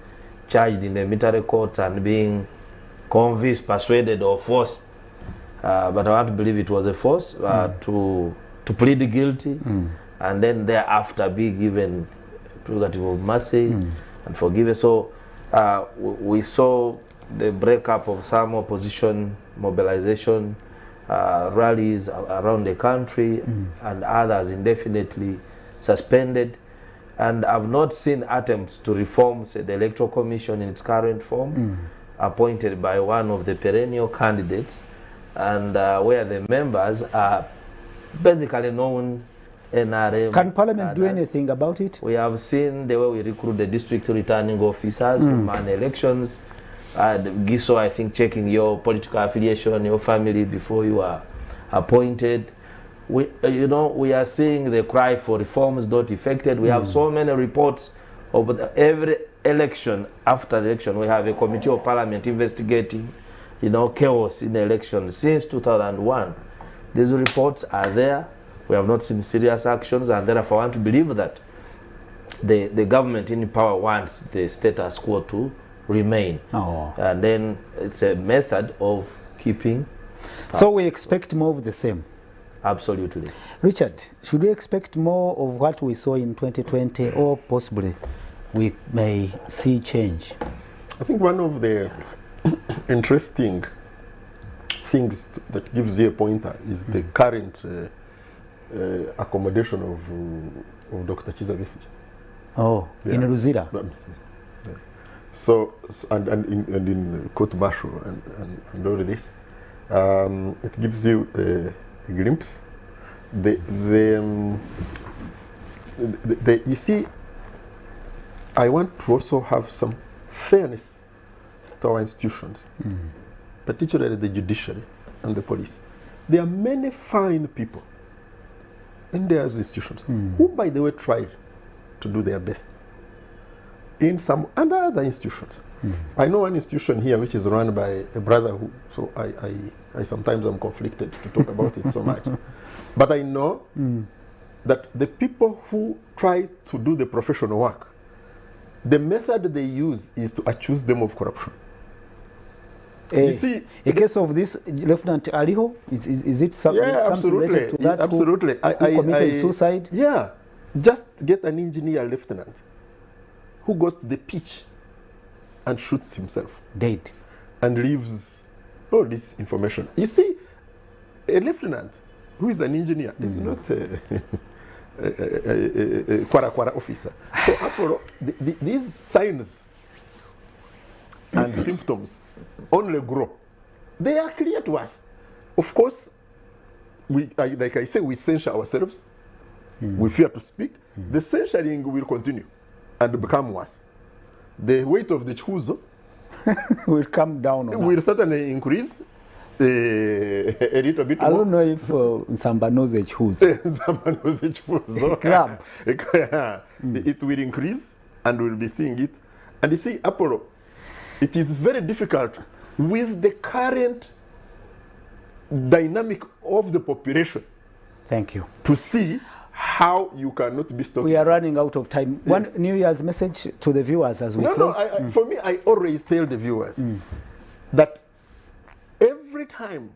charged in the military courts and being convinced, persuaded or forced, but I want to believe it was a force, to plead guilty, and then thereafter be given prerogative of mercy and forgiven. So we saw the breakup of some opposition mobilization rallies around the country, and others indefinitely suspended. And I've not seen attempts to reform, say, the Electoral Commission in its current form, appointed by one of the perennial candidates, and where the members are basically known NRM. Can Parliament do anything about it? We have seen the way we recruit the district returning officers who man elections. Giso, I think, checking your political affiliation, your family before you are appointed. We are seeing the cry for reforms not effected. We have so many reports of every election. After the election, we have a committee of parliament investigating, chaos in the election since 2001. These reports are there. We have not seen serious actions, and therefore I want to believe that the government in power wants the status quo to remain. And then it's a method of keeping. So we expect more of the same? Absolutely. Richard, should we expect more of what we saw in 2020, or possibly we may see change? I think one of the interesting things that gives you a pointer is the current accommodation of Dr. Chiza Besigye. In Ruzira. So and in court martial and all of this, it gives you a glimpse. You see, I want to also have some fairness to our institutions, particularly the judiciary and the police. There are many fine people in those institutions who, by the way, tried to do their best. In some and other institutions. I know one institution here which is run by a brother who, so I sometimes am conflicted to talk about it so much. But I know that the people who try to do the professional work, the method they use is to accuse them of corruption. You see, a case of this Lieutenant Aliho, is it something related to that? Absolutely. Who committed suicide? Yeah. Just get an engineer lieutenant who goes to the pitch and shoots himself. Dead. And leaves all this information. You see, a lieutenant who is an engineer is not a kwara officer. So Apollo, these signs and symptoms only grow. They are clear to us. Of course, like I say, we censure ourselves. We fear to speak. The censuring will continue and become worse. The weight of the chuzo will come down. Will certainly increase a little bit more. I don't know if Nsamba knows a chuzo. Nsamba knows a chuzo. Club. It will increase and we'll be seeing it. And you see, Apollo, it is very difficult with the current dynamic of the population. Thank you. To see how you cannot be stopped. We are running out of time. Yes. One New Year's message to the viewers as we close. For me, I always tell the viewers that every time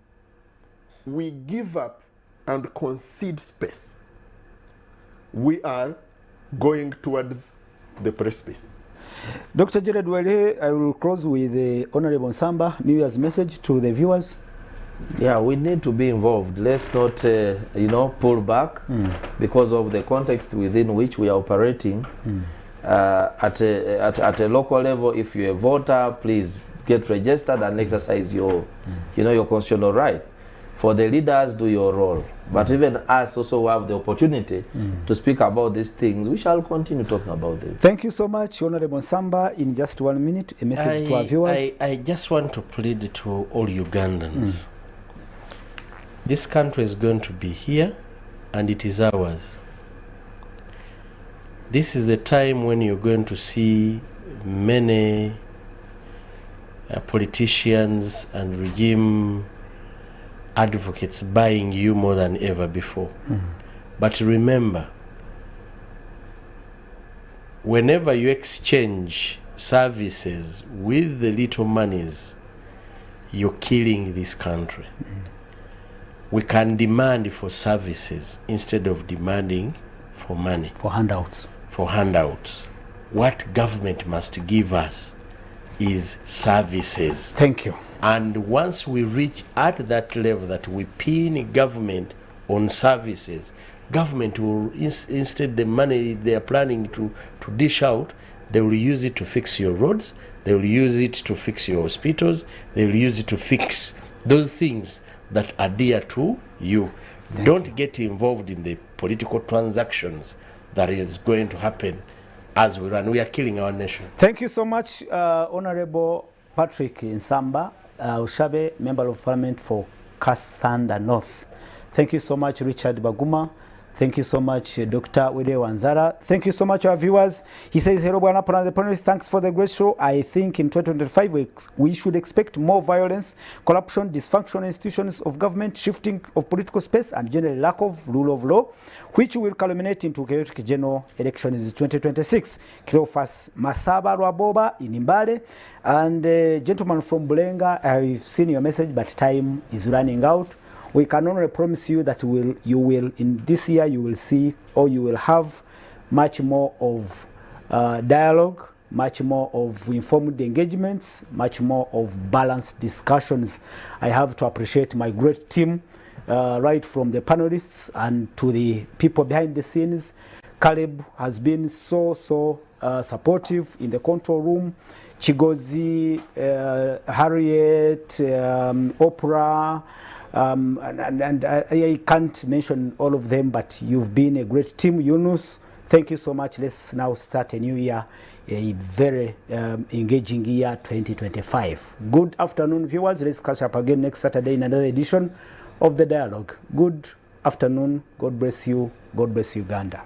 we give up and concede space, we are going towards the precipice. Dr. Jared Wele, I will close with the Honorable Nsamba New Year's message to the viewers. Yeah, we need to be involved. Let's not, pull back because of the context within which we are operating. At a local level, if you're a voter, please get registered and exercise your, your constitutional right. For the leaders, do your role. But even us also have the opportunity to speak about these things. We shall continue talking about them. Thank you so much, Honorable Nsamba. In just 1 minute, a message to our viewers. I just want to plead to all Ugandans. This country is going to be here, and it is ours. This is the time when you're going to see many politicians and regime advocates buying you more than ever before. But remember, whenever you exchange services with the little monies, you're killing this country. We can demand for services instead of demanding for money. For handouts. For handouts. What government must give us is services. Thank you. And once we reach at that level that we pin government on services, government will, instead the money they are planning to dish out, they will use it to fix your roads, they will use it to fix your hospitals, they will use it to fix those things that are dear to you. Don't get involved in the political transactions that is going to happen as we run. We are killing our nation. Thank you so much, Honorable Patrick Nsamba, Ushabe, Member of Parliament for Kasanda North. Thank you so much, Richard Baguma. Thank you so much, Dr. Wede Wanzara. Thank you so much, our viewers. He says, hello, Bwana Pana the panel. Thanks for the great show. I think in 2025, we should expect more violence, corruption, dysfunctional institutions of government, shifting of political space, and general lack of rule of law, which will culminate into chaotic general elections in 2026. Cleophas Masaba Rwaboba in Imbale, and gentleman from Bulenga, I've seen your message, but time is running out. We can only promise you that you will in this year you will see, or you will have much more of dialogue, much more of informed engagements, much more of balanced discussions. I have to appreciate my great team, right from the panelists and to the people behind the scenes. Caleb has been so supportive in the control room. Chigozi, Harriet, Oprah, and I can't mention all of them, but you've been a great team. Yunus, thank you so much. Let's now start a new year, a very engaging year 2025. Good afternoon, viewers. Let's catch up again next Saturday in another edition of The Dialogue. Good afternoon. God bless you. God bless Uganda.